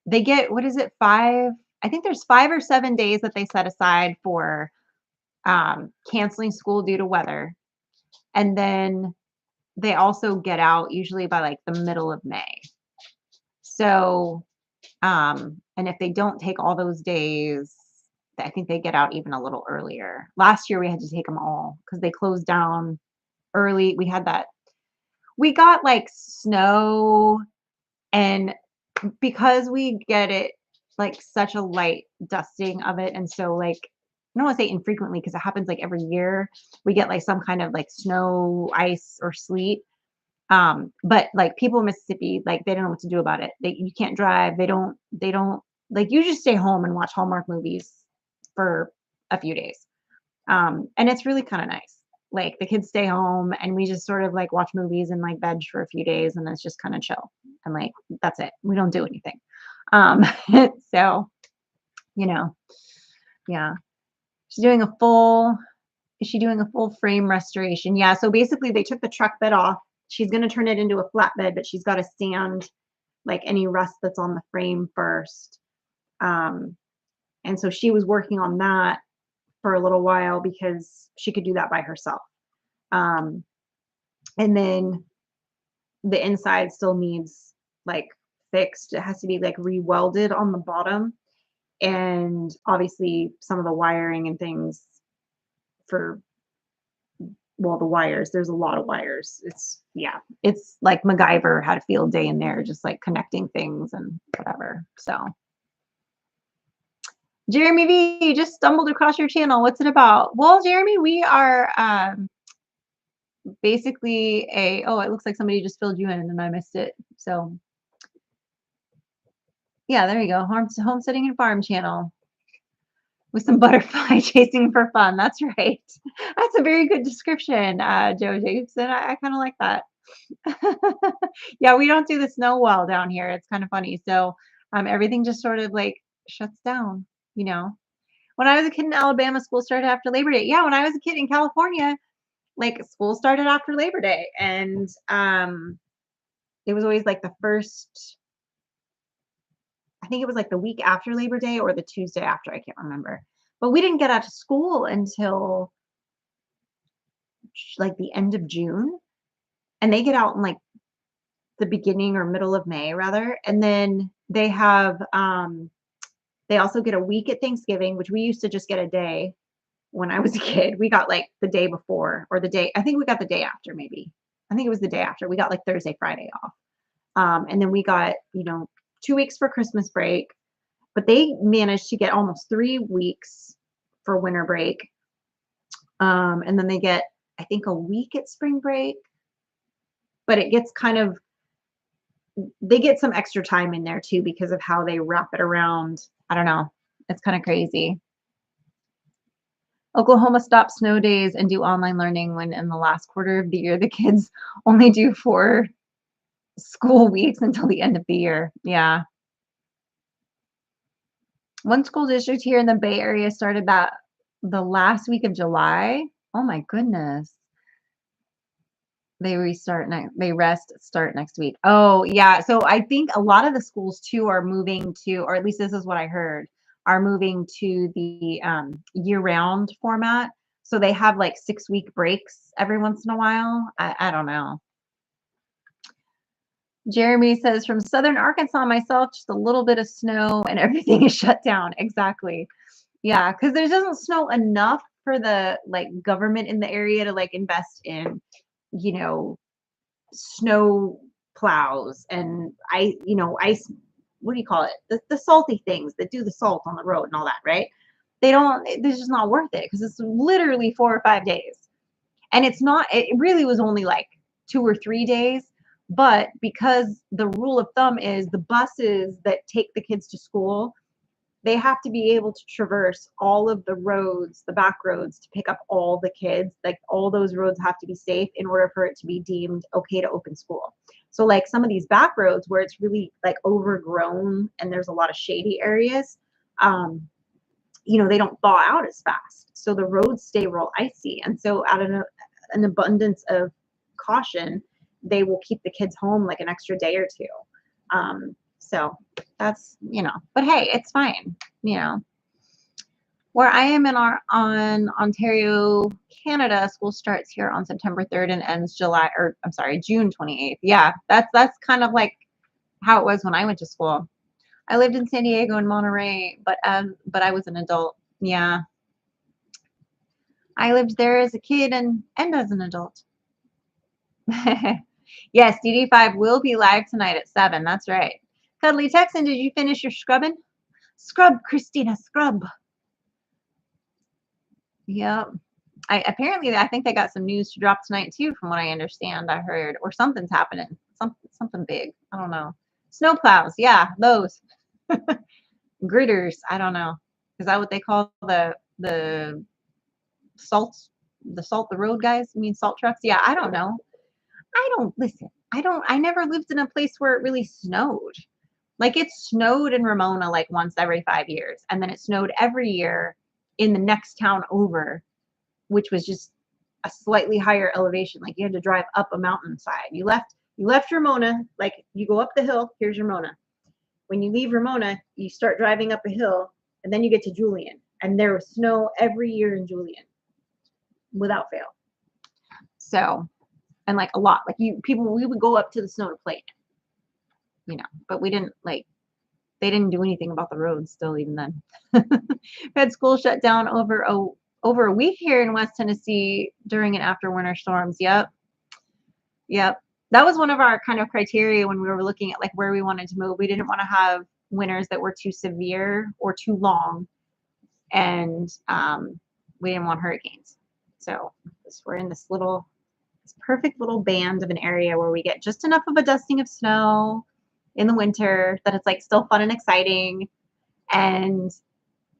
they get, what is it, 5? I think there's 5 or 7 days that they set aside for canceling school due to weather. And then they also get out usually by like the middle of May. So, and if they don't take all those days, I think they get out even a little earlier. Last year we had to take them all because they closed down early. We got like snow, and because we get it like such a light dusting of it, and so like I don't want to say infrequently because it happens like every year. We get like some kind of like snow, ice, or sleet. But like people in Mississippi, like they don't know what to do about it. You can't drive. They don't like you just stay home and watch Hallmark movies for a few days. And it's really kind of nice. Like the kids stay home and we just sort of like watch movies and like veg for a few days, and it's just kind of chill. And like that's it. We don't do anything. Um, so, you know, yeah. She's doing a full Is she doing a full frame restoration? Yeah, so basically they took the truck bed off. She's going to turn it into a flatbed, but she's got to sand like any rust that's on the frame first. And so she was working on that for a little while because she could do that by herself. Um, and then the inside still needs like fixed. It has to be like re-welded on the bottom. And obviously some of the wiring and things for the wires, there's a lot of wires. It's like MacGyver had a field day in there, just like connecting things and whatever. So Jeremy V, you just stumbled across your channel. What's it about? Well, Jeremy, we are basically it looks like somebody just filled you in and I missed it. So yeah, there you go. Homesteading and Farm channel with some butterfly chasing for fun. That's right. That's a very good description, Joe Jacobson. I kind of like that. Yeah, we don't do the snow well down here. It's kind of funny. So everything just sort of like shuts down, you know. When I was a kid in Alabama, school started after Labor Day. Yeah, when I was a kid in California, like school started after Labor Day. And it was always like the first, I think it was like the week after Labor Day or the Tuesday after, I can't remember. But we didn't get out of school until like the end of June. And they get out in like the beginning or middle of May rather. And then they have they also get a week at Thanksgiving, which we used to just get a day when I was a kid. We got like the day before or the day, I think we got the day after maybe. I think it was the day after. We got like Thursday, Friday off. And then we got, 2 weeks for Christmas break, but they managed to get almost 3 weeks for winter break. And then they get, I think, a week at spring break, but it gets they get some extra time in there too because of how they wrap it around. I don't know. It's kind of crazy. Oklahoma stopped snow days and do online learning when in the last quarter of the year, the kids only do 4 school weeks until the end of the year. Yeah. One school district here in the Bay Area started that the last week of July. Oh my goodness. They start next week. Oh yeah. So I think a lot of the schools too are moving to, or at least this is what I heard, are moving to the year-round format. So they have like 6-week breaks every once in a while. I don't know. Jeremy says, from Southern Arkansas myself, just a little bit of snow and everything is shut down. Exactly. Yeah, because there doesn't snow enough for the like government in the area to like invest in, snow plows and ice, what do you call it? The salty things that do the salt on the road and all that, right? It's just not worth it because it's literally 4 or 5 days. And it really was only like 2 or 3 days. But because the rule of thumb is the buses that take the kids to school, they have to be able to traverse all of the roads, the back roads, to pick up all the kids. Like all those roads have to be safe in order for it to be deemed okay to open school. So like some of these back roads where it's really like overgrown and there's a lot of shady areas, they don't thaw out as fast. So the roads stay real icy. And so out of an abundance of caution, they will keep the kids home like an extra day or two. So that's, but hey, it's fine. Where I am on Ontario, Canada, school starts here on September 3rd and ends June 28th. Yeah, that's kind of like how it was when I went to school. I lived in San Diego and Monterey, but I was an adult. Yeah. I lived there as a kid and as an adult. Yes, DD5 will be live tonight at 7. That's right. Cuddly Texan, did you finish your scrubbing? Scrub, Christina, scrub. Yep. I think they got some news to drop tonight too, from what I understand. I heard, or something's happening. Something big. I don't know. Snow plows. Yeah, those. Gritters. I don't know. Is that what they call the salt the road guys? You mean salt trucks? Yeah, I don't know. I never lived in a place where it really snowed. Like it snowed in Ramona like once every 5 years, and then it snowed every year in the next town over, which was just a slightly higher elevation. Like you had to drive up a mountainside. You left Ramona, like you go up the hill, here's Ramona. When you leave Ramona, you start driving up a hill, and then you get to Julian. And there was snow every year in Julian, without fail. So, and like a lot. Like we would go up to the snow to play, but we didn't they didn't do anything about the roads still even then. We had school shut down over a week here in West Tennessee during and after winter storms. Yep. That was one of our kind of criteria when we were looking at like where we wanted to move. We didn't want to have winters that were too severe or too long, and we didn't want hurricanes. So we're in this perfect little band of an area where we get just enough of a dusting of snow in the winter that it's like still fun and exciting, and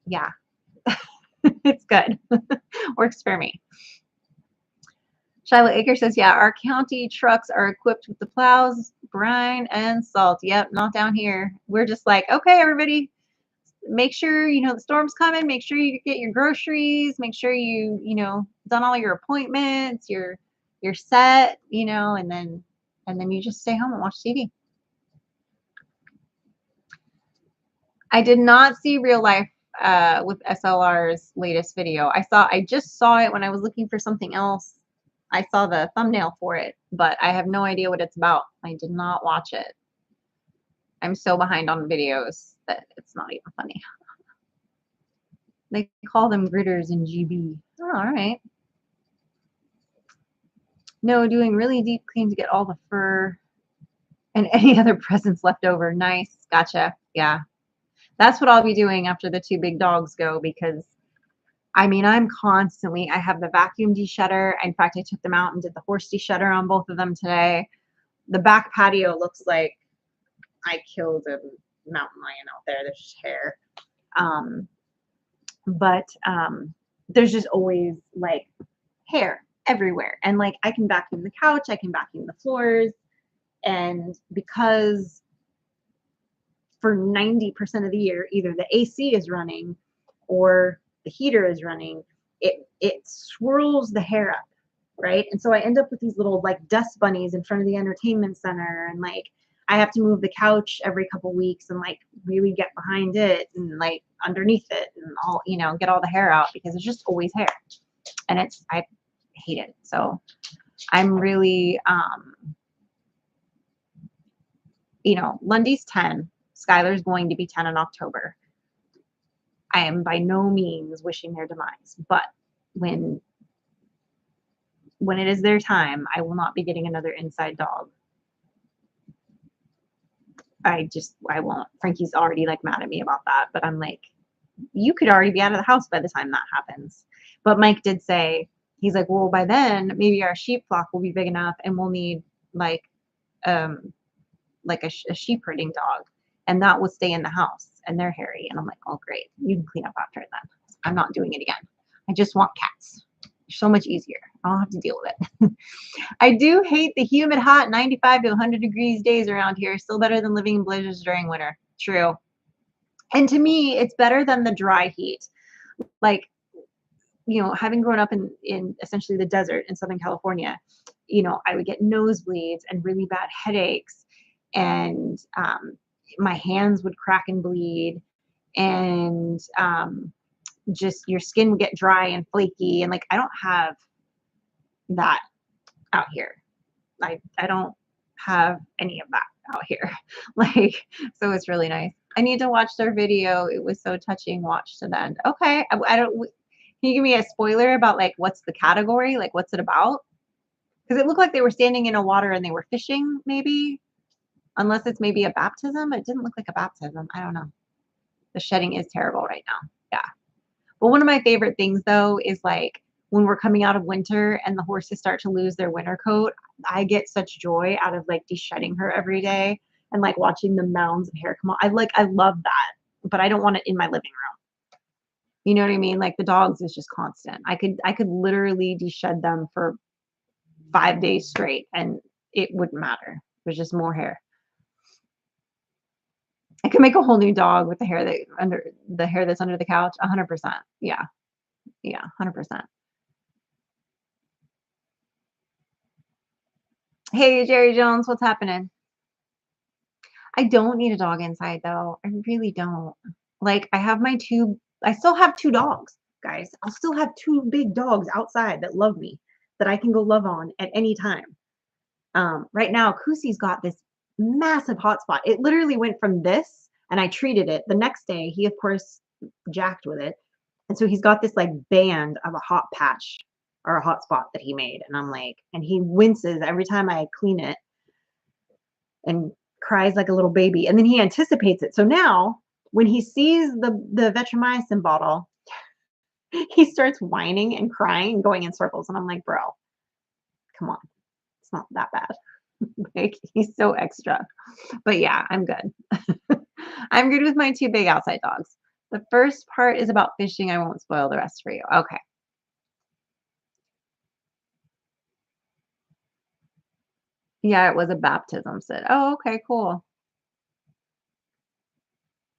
yeah, it's good. Works for me. Shiloh Acre says, yeah, our county trucks are equipped with the plows, brine, and salt. Yep, not down here. We're just like, okay, everybody, make sure, the storm's coming. Make sure you get your groceries. Make sure you, done all your appointments. You're set, and then you just stay home and watch TV. I did not see real life with SLR's latest video. I just saw it when I was looking for something else. I saw the thumbnail for it, but I have no idea what it's about. I did not watch it. I'm so behind on videos that it's not even funny. They call them gritters in GB. Oh, all right. No, doing really deep clean to get all the fur and any other presents left over. Nice. Gotcha. Yeah. That's what I'll be doing after the 2 big dogs go, because I have the vacuum de-shutter. In fact, I took them out and did the horse de-shutter on both of them today. The back patio looks like I killed a mountain lion out there. There's just hair. But there's just always like hair everywhere. And like I can vacuum the couch, I can vacuum the floors. And because for 90% of the year, either the AC is running or the heater is running, it swirls the hair up, right? And so I end up with these little like dust bunnies in front of the entertainment center, and like I have to move the couch every couple weeks and like really get behind it and like underneath it and all, get all the hair out, because it's just always hair, and I hate it. So I'm really Lundy's 10. Skylar's going to be 10 in October. I am by no means wishing their demise, but when it is their time, I will not be getting another inside dog. I won't. Frankie's already like mad at me about that, but I'm like, you could already be out of the house by the time that happens. But Mike did say He's like, well, by then maybe our sheep flock will be big enough and we'll need like um a sheep herding dog, and that will stay in the house, and they're hairy. And I'm like, oh great, you can clean up after it then. I'm not doing it again. I just want cats. So much easier. I don't have to deal with it. I do hate the humid, hot 95 to 100 degrees days around here. Still better than living in blizzards during winter. True. And to me, it's better than the dry heat. Like, having grown up in essentially the desert in Southern California, I would get nosebleeds and really bad headaches, and my hands would crack and bleed, and just your skin would get dry and flaky. And like, I don't have that out here. I don't have any of that out here. Like, so it's really nice. I need to watch their video. It was so touching. Watch to the end. Okay. I don't. Can you give me a spoiler about like what's the category? Like, what's it about? Because it looked like they were standing in a water and they were fishing, maybe. Unless it's maybe a baptism. It didn't look like a baptism. I don't know. The shedding is terrible right now. Yeah. But one of my favorite things though is like when we're coming out of winter and the horses start to lose their winter coat, I get such joy out of like de-shedding her every day and like watching the mounds of hair come on. I love that, but I don't want it in my living room. You know what I mean? Like the dogs is just constant. I could literally de-shed them for 5 days straight and it wouldn't matter. There's just more hair. I could make a whole new dog with the hair that's under the couch. 100%. Yeah. Yeah. 100%. Hey, Jerry Jones, what's happening? I don't need a dog inside though. I really don't. Like I still have two dogs, guys. I'll still have two big dogs outside that love me, that I can go love on at any time. Right now, Kusi's got this massive hotspot. It literally went from this, and I treated it. The next day, he of course jacked with it, and so he's got this like band of a hot patch or a hot spot that he made, and I'm like, and he winces every time I clean it and cries like a little baby, and then he anticipates it. So now, when he sees the vetrimycin bottle, he starts whining and crying and going in circles, and I'm like, bro, come on, it's not that bad. Like, he's so extra. But yeah, I'm good. I'm good with my two big outside dogs. The first part is about fishing. I won't spoil the rest for you. Okay. Yeah, it was a baptism, Sid. Oh, okay, cool.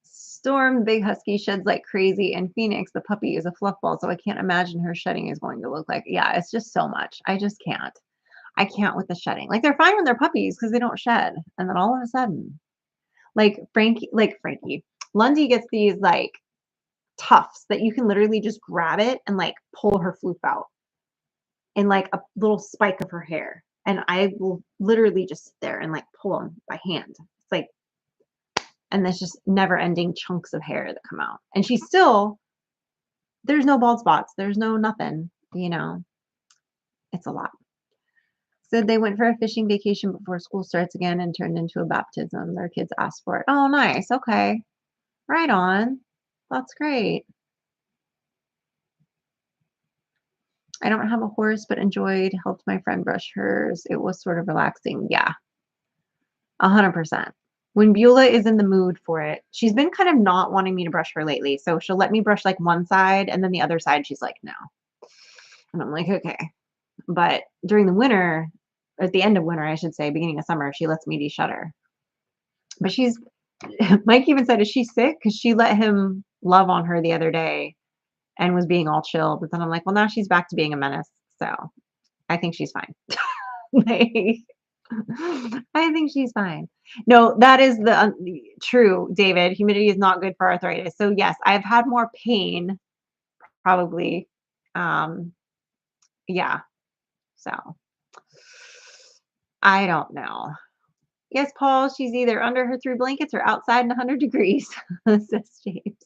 Storm, big husky, sheds like crazy. And Phoenix, the puppy, is a fluff ball. So I can't imagine her shedding is going to look like. Yeah, it's just so much. I just can't. I can't with the shedding. Like, they're fine when they're puppies because they don't shed. And then all of a sudden, like Frankie, Lundy gets these like tufts that you can literally just grab it and like pull her floof out in like a little spike of her hair. And I will literally just sit there and like pull them by hand. It's like, and there's just never ending chunks of hair that come out. And she's still, there's no bald spots. There's no nothing, it's a lot. Said they went for a fishing vacation before school starts again and turned into a baptism. Their kids asked for it. Oh, nice. Okay. Right on. That's great. I don't have a horse, but helped my friend brush hers. It was sort of relaxing. Yeah, 100%. When Beulah is in the mood for it, she's been kind of not wanting me to brush her lately. So she'll let me brush like one side, and then the other side, she's like, no. And I'm like, okay. But during the winter, at the end of winter, I should say, beginning of summer, she lets me de-shut her. But Mike even said, is she sick? Because she let him love on her the other day and was being all chill. But then I'm like, well, now she's back to being a menace. So I think she's fine. Like, I think she's fine. No, that is the true, David. Humidity is not good for arthritis. So yes, I've had more pain, probably. Yeah. So I don't know. Yes, Paul, she's either under her 3 blankets or outside in 100 degrees, says James.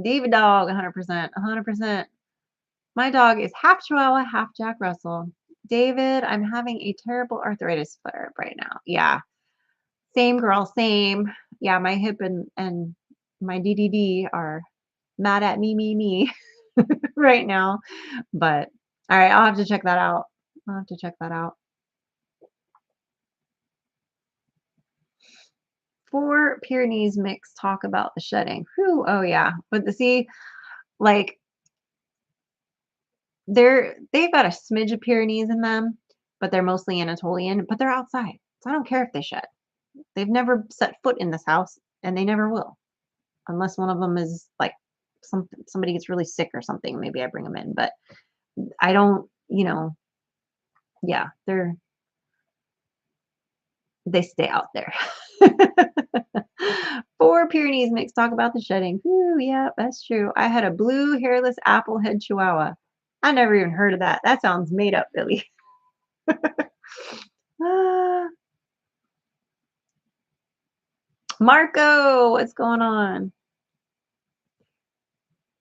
Diva dog, 100%, 100%. My dog is half Chihuahua, half Jack Russell. David, I'm having a terrible arthritis flare up right now. Yeah. Same girl, same. Yeah, my hip and my DDD are mad at me right now. But All right, I'll have to check that out. I'll have to check that out. 4 Pyrenees mix talk about the shedding. Whew, oh yeah. But the see, like they've got a smidge of Pyrenees in them, but they're mostly Anatolian, but they're outside. So I don't care if they shed. They've never set foot in this house and they never will. Unless one of them is like somebody gets really sick or something, maybe I bring them in, but I don't, yeah, they stay out there. 4 Pyrenees mix talk about the shedding. Ooh, yeah, that's true. I had a blue hairless applehead chihuahua. I never even heard of that. That sounds made up, Billy. Ah, Marco, what's going on?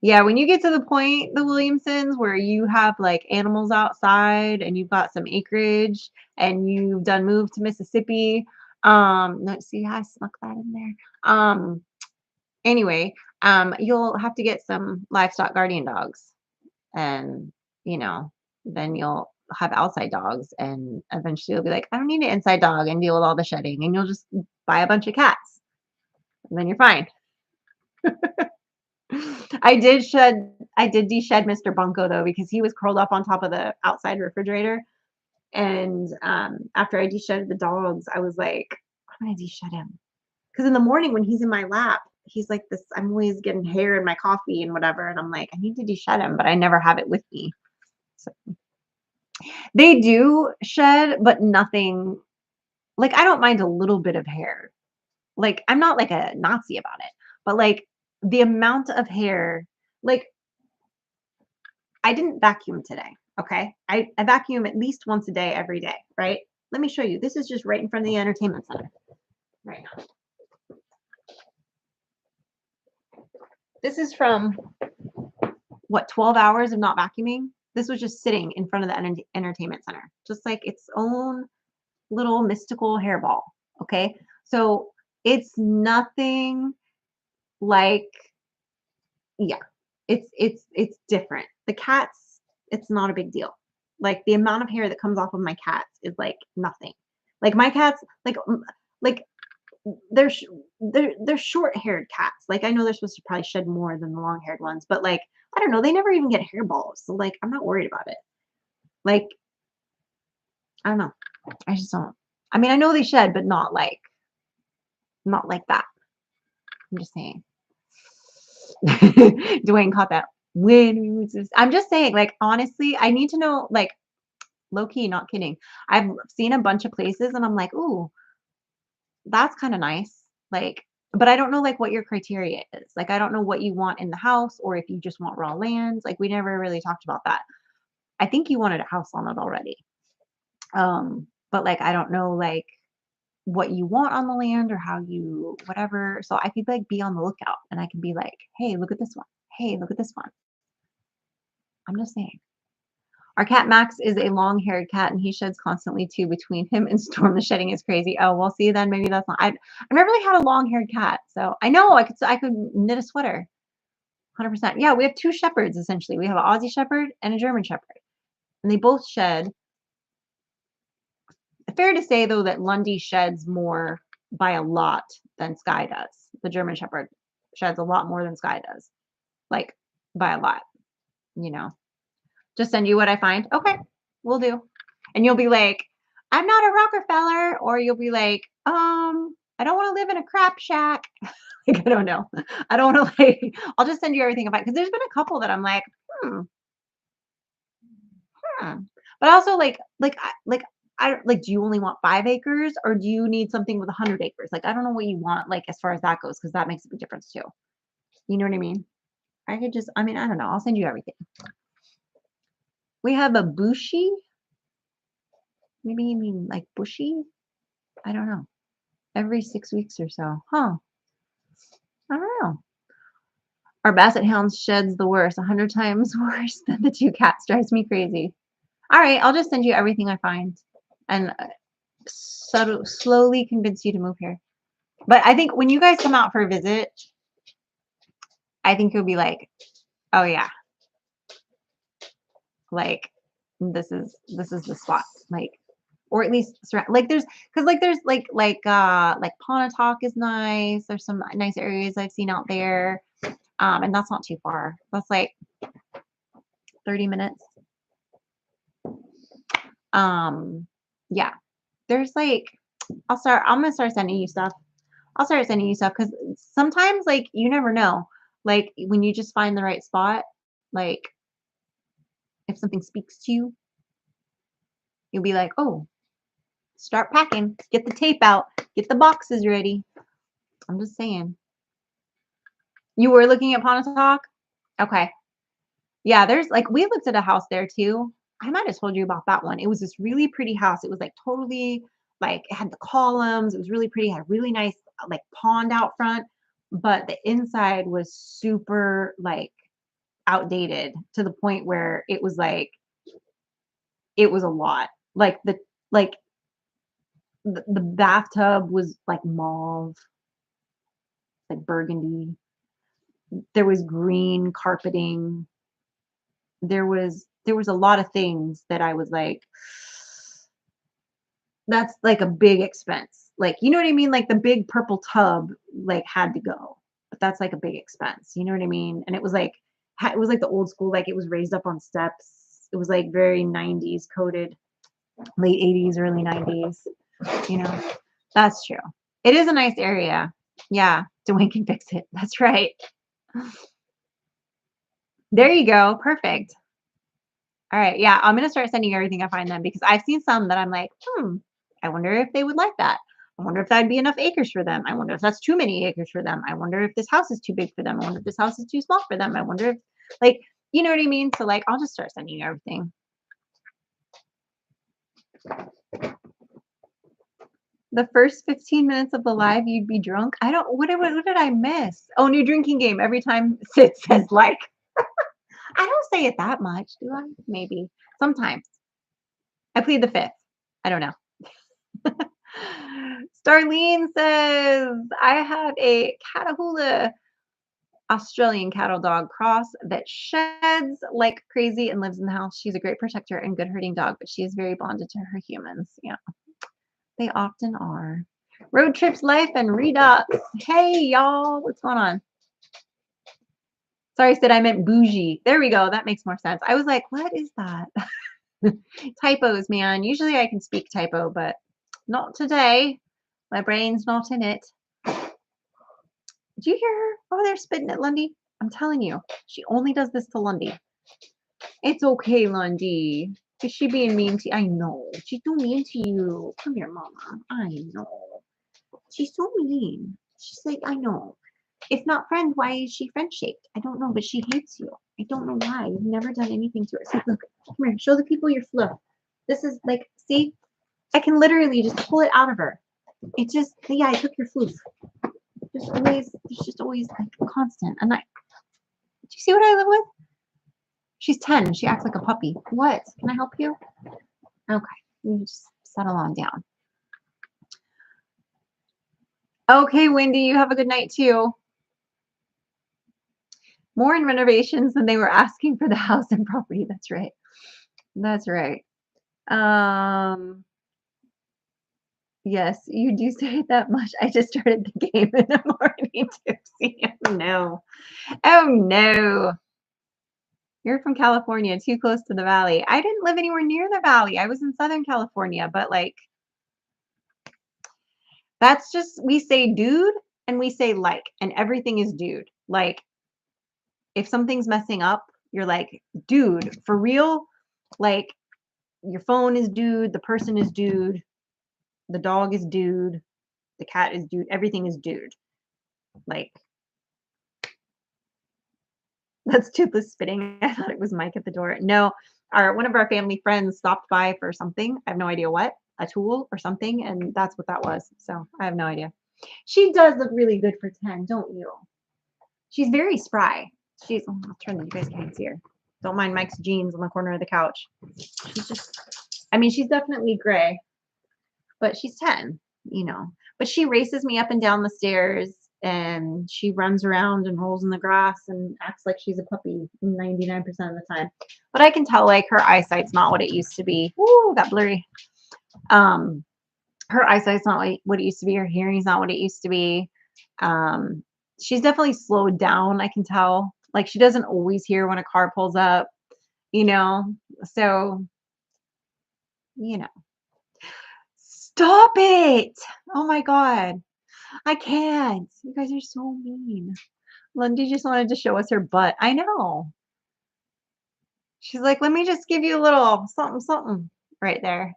Yeah, when you get to the point, the Williamsons, where you have like animals outside and you've got some acreage and you've done moved to Mississippi. Let's see, I snuck that in there. Anyway, you'll have to get some livestock guardian dogs and, you know, then you'll have outside dogs and eventually you'll be like, I don't need an inside dog and deal with all the shedding and you'll just buy a bunch of cats and then you're fine. I did de-shed Mr. Bunko though, because he was curled up on top of the outside refrigerator. And after I de-shedded the dogs, I was like, I'm gonna de-shed him. Because in the morning when he's in my lap, he's like this, I'm always getting hair in my coffee and whatever. And I'm like, I need to de-shed him, but I never have it with me. So they do shed, but nothing like I don't mind a little bit of hair. Like I'm not like a Nazi about it, but like the amount of hair, like I didn't vacuum today, okay? I vacuum at least once a day, every day, right? Let me show you. This is just right in front of the entertainment center right now. This is from what, 12 hours of not vacuuming? This was just sitting in front of the entertainment center, just like its own little mystical hairball, okay? So it's nothing like, yeah, it's different. The cats, it's not a big deal. Like the amount of hair that comes off of my cats is like nothing. Like my cats, like they're sh- they're short-haired cats. Like I know they're supposed to probably shed more than the long-haired ones, but like I don't know, they never even get hairballs. So like I'm not worried about it. Like I don't know. I just don't. I mean, I know they shed, but not like that. I'm just saying. Dwayne caught that when we was just, I'm just saying, like, honestly, I need to know, like, low key, not kidding. I've seen a bunch of places and I'm like, ooh, that's kind of nice. Like, but I don't know like what your criteria is. Like, I don't know what you want in the house or if you just want raw lands. Like, we never really talked about that. I think you wanted a house on it already. But like I don't know like what you want on the land or how you whatever. So I could like be on the lookout and I can be like, hey, look at this one. Hey, look at this one. I'm just saying. Our cat Max is a long-haired cat, and he sheds constantly too. Between him and Storm, the shedding is crazy. Oh, well, see, then maybe that's not. I've never really had a long-haired cat, so I know I could knit a sweater, 100%. Yeah, we have 2 shepherds essentially. We have an Aussie Shepherd and a German Shepherd, and they both shed. Fair to say though that Lundy sheds more by a lot than Sky does. The German Shepherd sheds a lot more than Sky does, like by a lot. You know. Just send you what I find. Okay, we'll do. And you'll be like, I'm not a Rockefeller, or you'll be like, I don't want to live in a crap shack. Like, I don't know. I don't want to like. I'll just send you everything I find because there's been a couple that I'm like, hmm, hmm. But also I like. Do you only want 5 acres, or do you need something with 100 acres? Like, I don't know what you want, like as far as that goes, because that makes a big difference too. You know what I mean? I could just. I mean, I don't know. I'll send you everything. We have a Bushi. Maybe you mean like bushy? I don't know. Every 6 weeks or so. Huh. I don't know. Our basset hound sheds the worst, 100 times worse than the 2 cats. Drives me crazy. All right, I'll just send you everything I find and slowly convince you to move here. But I think when you guys come out for a visit, I think you'll be like, oh yeah. Like, this is the spot. Like, or at least like there's because like there's like Pontotoc is nice. There's some nice areas I've seen out there. And that's not too far. That's like 30 minutes. Yeah. There's like I'm gonna start sending you stuff. I'll start sending you stuff because sometimes like you never know. Like when you just find the right spot, like if something speaks to you, you'll be like, oh, start packing, get the tape out, get the boxes ready. I'm just saying. You were looking at Pontotoc? Okay. Yeah, there's like we looked at a house there too. I might have told you about that one. It was this really pretty house. It was like totally like it had the columns. It was really pretty. Had a really nice like pond out front, but the inside was super like outdated to the point where it was like it was a lot. Like the bathtub was like mauve, like burgundy. There was green carpeting. There was a lot of things that I was like, that's like a big expense. Like, you know what I mean? Like the big purple tub like had to go. But that's like a big expense. You know what I mean? And it was like it was like the old school, like it was raised up on steps. It was like very 90s coded, late 80s, early 90s. You know, that's true. It is a nice area. Yeah, Dwayne can fix it. That's right. There you go. Perfect. All right. Yeah, I'm gonna start sending you everything I find then because I've seen some that I'm like, I wonder if they would like that. I wonder if that'd be enough acres for them. I wonder if that's too many acres for them. I wonder if this house is too big for them. I wonder if this house is too small for them. I wonder if, like, you know what I mean? So, like, I'll just start sending you everything. The first 15 minutes of the live, you'd be drunk. I don't, what did I miss? Oh, new drinking game. Every time Sid says, like, I don't say it that much, do I? Maybe. Sometimes. I plead the fifth. I don't know. Starlene says, I have a Catahoula Australian cattle dog cross that sheds like crazy and lives in the house. She's a great protector and good herding dog, but she is very bonded to her humans. Yeah, they often are. Road trips, life, and redux. Hey, y'all, what's going on? Sorry, Sid, I meant bougie. There we go. That makes more sense. I was like, what is that? Typos, man. Usually I can speak typo, but not today. My brain's not in it. Did you hear her over there spitting at Lundy? I'm telling you, she only does this to Lundy. It's okay, Lundy. Is she being mean to you? I know. She's so mean to you. Come here, Mama. I know. She's so mean. She's like, I know. If not friend, why is she friend-shaped? I don't know, but she hates you. I don't know why. You've never done anything to her. See, look, come here. Show the people your fluff. This is like, see? I can literally just pull it out of her. It just, yeah, I took your floof. There's just always like constant. Do you see what I live with? She's 10. She acts like a puppy. What? Can I help you? Okay. You just settle on down. Okay, Wendy, you have a good night too. More in renovations than they were asking for the house and property. That's right. That's right. Yes, you do say it that much. I just started the game and I'm already tipsy. Oh no. Oh no. You're from California, too close to the valley. I didn't live anywhere near the valley. I was in Southern California, but like that's just we say dude and we say like and everything is dude. Like if something's messing up, you're like, dude, for real? Like your phone is dude, the person is dude, the dog is dude, the cat is dude, everything is dude. Like that's toothless spitting. I thought it was Mike at the door. No, one of our family friends stopped by for something. I have no idea what, a tool or something, and that's what that was. So I have no idea. She does look really good for 10, don't you? She's very spry. I'll turn you guys can't see her. Don't mind Mike's jeans on the corner of the couch. She's just, I mean, she's definitely gray, but she's 10, you know. But she races me up and down the stairs and she runs around and rolls in the grass and acts like she's a puppy 99% of the time. But I can tell like her eyesight's not what it used to be. Ooh, got blurry. Um, her eyesight's not what it used to be. Her hearing's not what it used to be. Um, she's definitely slowed down. I can tell. Like she doesn't always hear when a car pulls up, you know. So, you know, stop it. Oh my God. I can't. You guys are so mean. Lindy just wanted to show us her butt. I know. She's like, let me just give you a little something, something right there.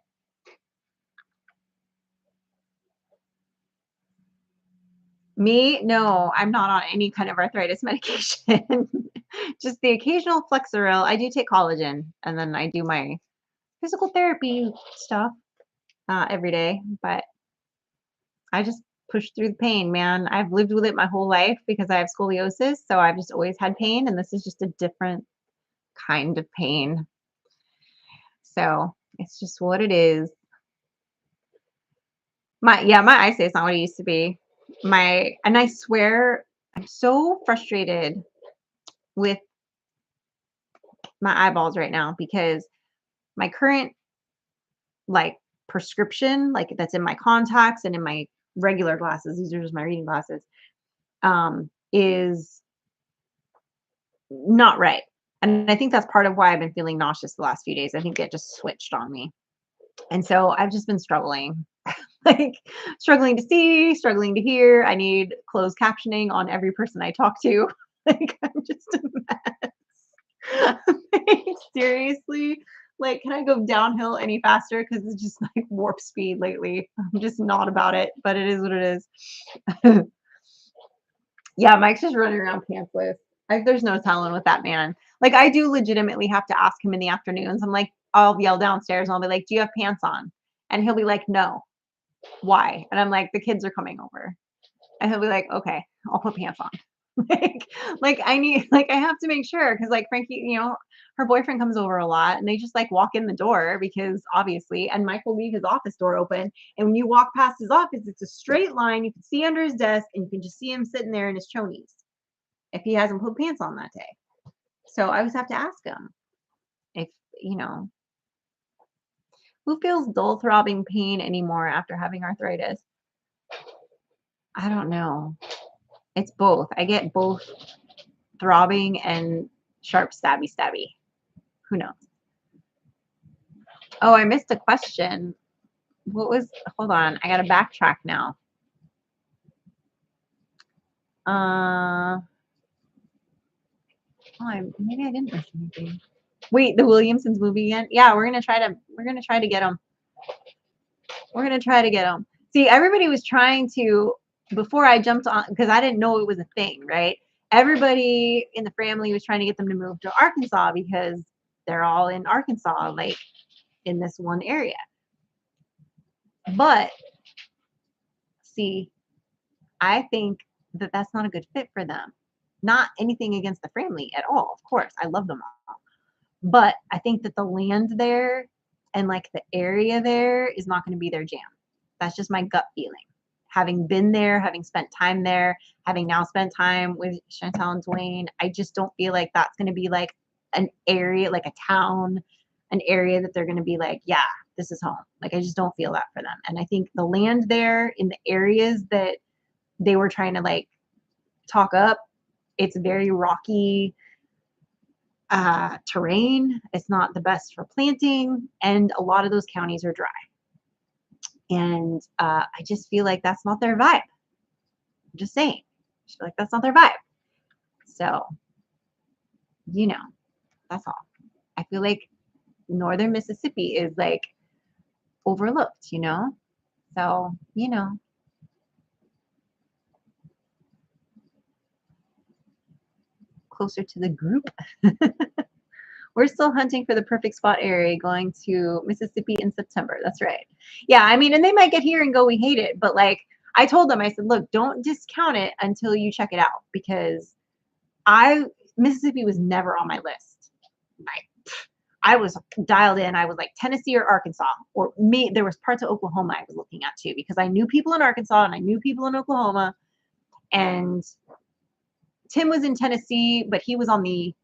Me? No, I'm not on any kind of arthritis medication. Just the occasional Flexeril. I do take collagen, and then I do my physical therapy stuff every day. But I just push through the pain, man. I've lived with it my whole life because I have scoliosis, so I've just always had pain, and this is just a different kind of pain. So it's just what it is. My eyesight's not what it used to be. And I swear I'm so frustrated with my eyeballs right now because my current like prescription, like that's in my contacts and in my regular glasses, these are just my reading glasses, is not right. And I think that's part of why I've been feeling nauseous the last few days. I think it just switched on me. And so I've just been struggling, like struggling to see, struggling to hear. I need closed captioning on every person I talk to. Like I'm just a mess. Like, seriously, like can I go downhill any faster? Because it's just like warp speed lately. I'm just not about it, but it is what it is. Yeah, Mike's just running around pantsless. Like there's no telling with that man. Like I do legitimately have to ask him in the afternoons. I'm like, I'll yell downstairs and I'll be like, do you have pants on? And he'll be like, no. Why? And I'm like, the kids are coming over. And he'll be like, okay, I'll put pants on. like, I have to make sure because like Frankie, her boyfriend comes over a lot and they just like walk in the door because obviously, and Mike will leave his office door open. And when you walk past his office, it's a straight line. You can see under his desk and you can just see him sitting there in his chonies if he hasn't put pants on that day. So I always have to ask him if, who feels dull throbbing pain anymore after having arthritis? I don't know. It's both. I get both throbbing and sharp stabby. Who knows? Oh, I missed a question. Hold on. I got to backtrack now. Maybe I didn't miss anything. Wait, the Williamsons movie again? Yeah, we're gonna try to get them. We're gonna try to get them. See, everybody was trying to before I jumped on because I didn't know it was a thing, right? Everybody in the family was trying to get them to move to Arkansas because they're all in Arkansas, like in this one area. But see, I think that that's not a good fit for them. Not anything against the family at all. Of course, I love them all. But I think that the land there and like the area there is not going to be their jam. That's just my gut feeling. Having been there, having spent time there, having now spent time with Chantel and Dwayne, I just don't feel like that's going to be like an area, like a town, an area that they're going to be like, yeah, this is home. Like, I just don't feel that for them. And I think the land there in the areas that they were trying to like talk up, it's very rocky terrain. It's not the best for planting. And a lot of those counties are dry. And I just feel like that's not their vibe. I'm just saying. I feel like that's not their vibe. So, that's all. I feel like northern Mississippi is like overlooked, So, closer to the group. We're still hunting for the perfect spot area going to Mississippi in September. That's right. Yeah, I mean, and they might get here and go, we hate it. But like I told them, I said, look, don't discount it until you check it out because Mississippi was never on my list. I was dialed in. I was like Tennessee or Arkansas, or there was parts of Oklahoma I was looking at too because I knew people in Arkansas and I knew people in Oklahoma. And Tim was in Tennessee, but he was on the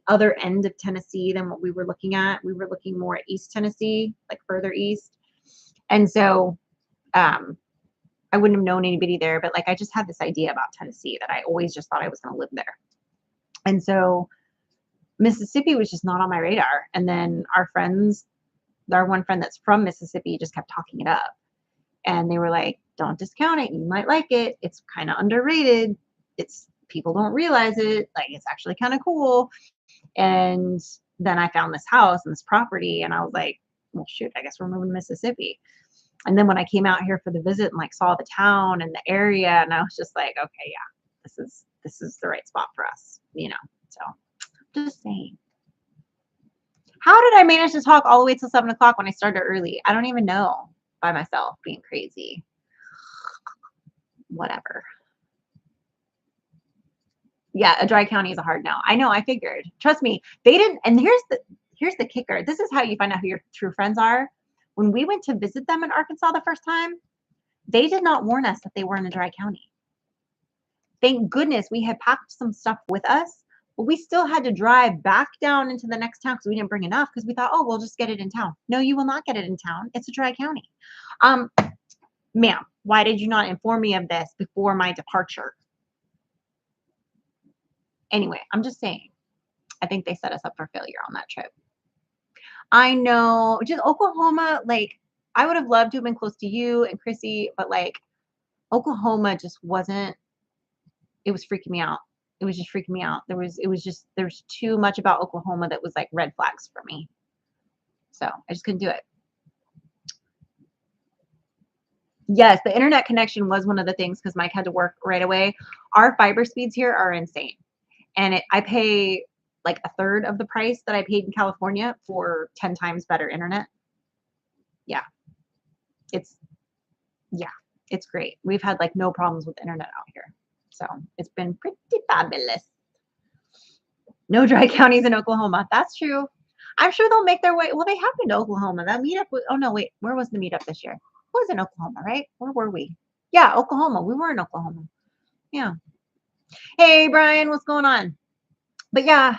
other end of Tennessee than what we were looking at. We were looking more at East Tennessee, like further east. And so I wouldn't have known anybody there, but like I just had this idea about Tennessee that I always just thought I was going to live there. And so Mississippi was just not on my radar. And then our one friend that's from Mississippi just kept talking it up. And they were like, don't discount it. You might like it. It's kind of underrated. People don't realize it. Like, it's actually kind of cool. And then I found this house and this property, and I was like, well, shoot, I guess we're moving to Mississippi. And then when I came out here for the visit and like saw the town and the area, and I was just like, okay, yeah, this is the right spot for us, you know. So just saying. How did I manage to talk all the way till 7 o'clock when I started early? I don't even know, by myself being crazy. Whatever. Yeah, a dry county is a hard no. I know, I figured. Trust me, they didn't. And here's the kicker. This is how you find out who your true friends are. When we went to visit them in Arkansas the first time, they did not warn us that they were in a dry county. Thank goodness we had packed some stuff with us, but we still had to drive back down into the next town because we didn't bring enough, because we thought, oh, we'll just get it in town. No, you will not get it in town. It's a dry county. Ma'am, why did you not inform me of this before my departure? Anyway, I'm just saying, I think they set us up for failure on that trip. I know, just Oklahoma, like, I would have loved to have been close to you and Chrissy, but like, Oklahoma just wasn't, it was freaking me out. It was just freaking me out. There's too much about Oklahoma that was like red flags for me. So I just couldn't do it. Yes, the internet connection was one of the things because Mike had to work right away. Our fiber speeds here are insane. And I pay like a third of the price that I paid in California for 10 times better internet. Yeah. It's great. We've had like no problems with internet out here. So it's been pretty fabulous. No dry counties in Oklahoma. That's true. I'm sure they'll make their way. Well, they have been to Oklahoma. That meetup was, oh no, wait, where was the meetup this year? It was in Oklahoma, right? Where were we? Yeah, Oklahoma. We were in Oklahoma. Yeah. Hey, Brian, what's going on? But yeah,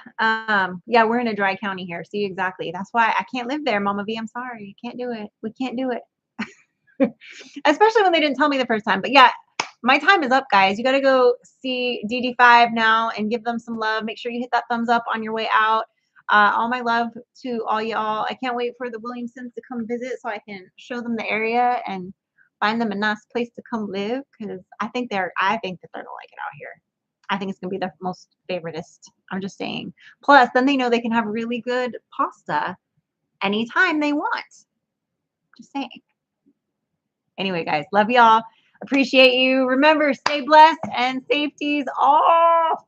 we're in a dry county here. See, exactly. That's why I can't live there, Mama V. I'm sorry. Can't do it. We can't do it. Especially when they didn't tell me the first time. But yeah, my time is up, guys. You got to go see DD5 now and give them some love. Make sure you hit that thumbs up on your way out. All my love to all y'all. I can't wait for the Williamsons to come visit so I can show them the area and find them a nice place to come live, because I think that they're gonna like it out here. I think it's gonna be the most favoritist. I'm just saying. Plus, then they know they can have really good pasta anytime they want. Just saying. Anyway, guys, love y'all. Appreciate you. Remember, stay blessed and safety's off.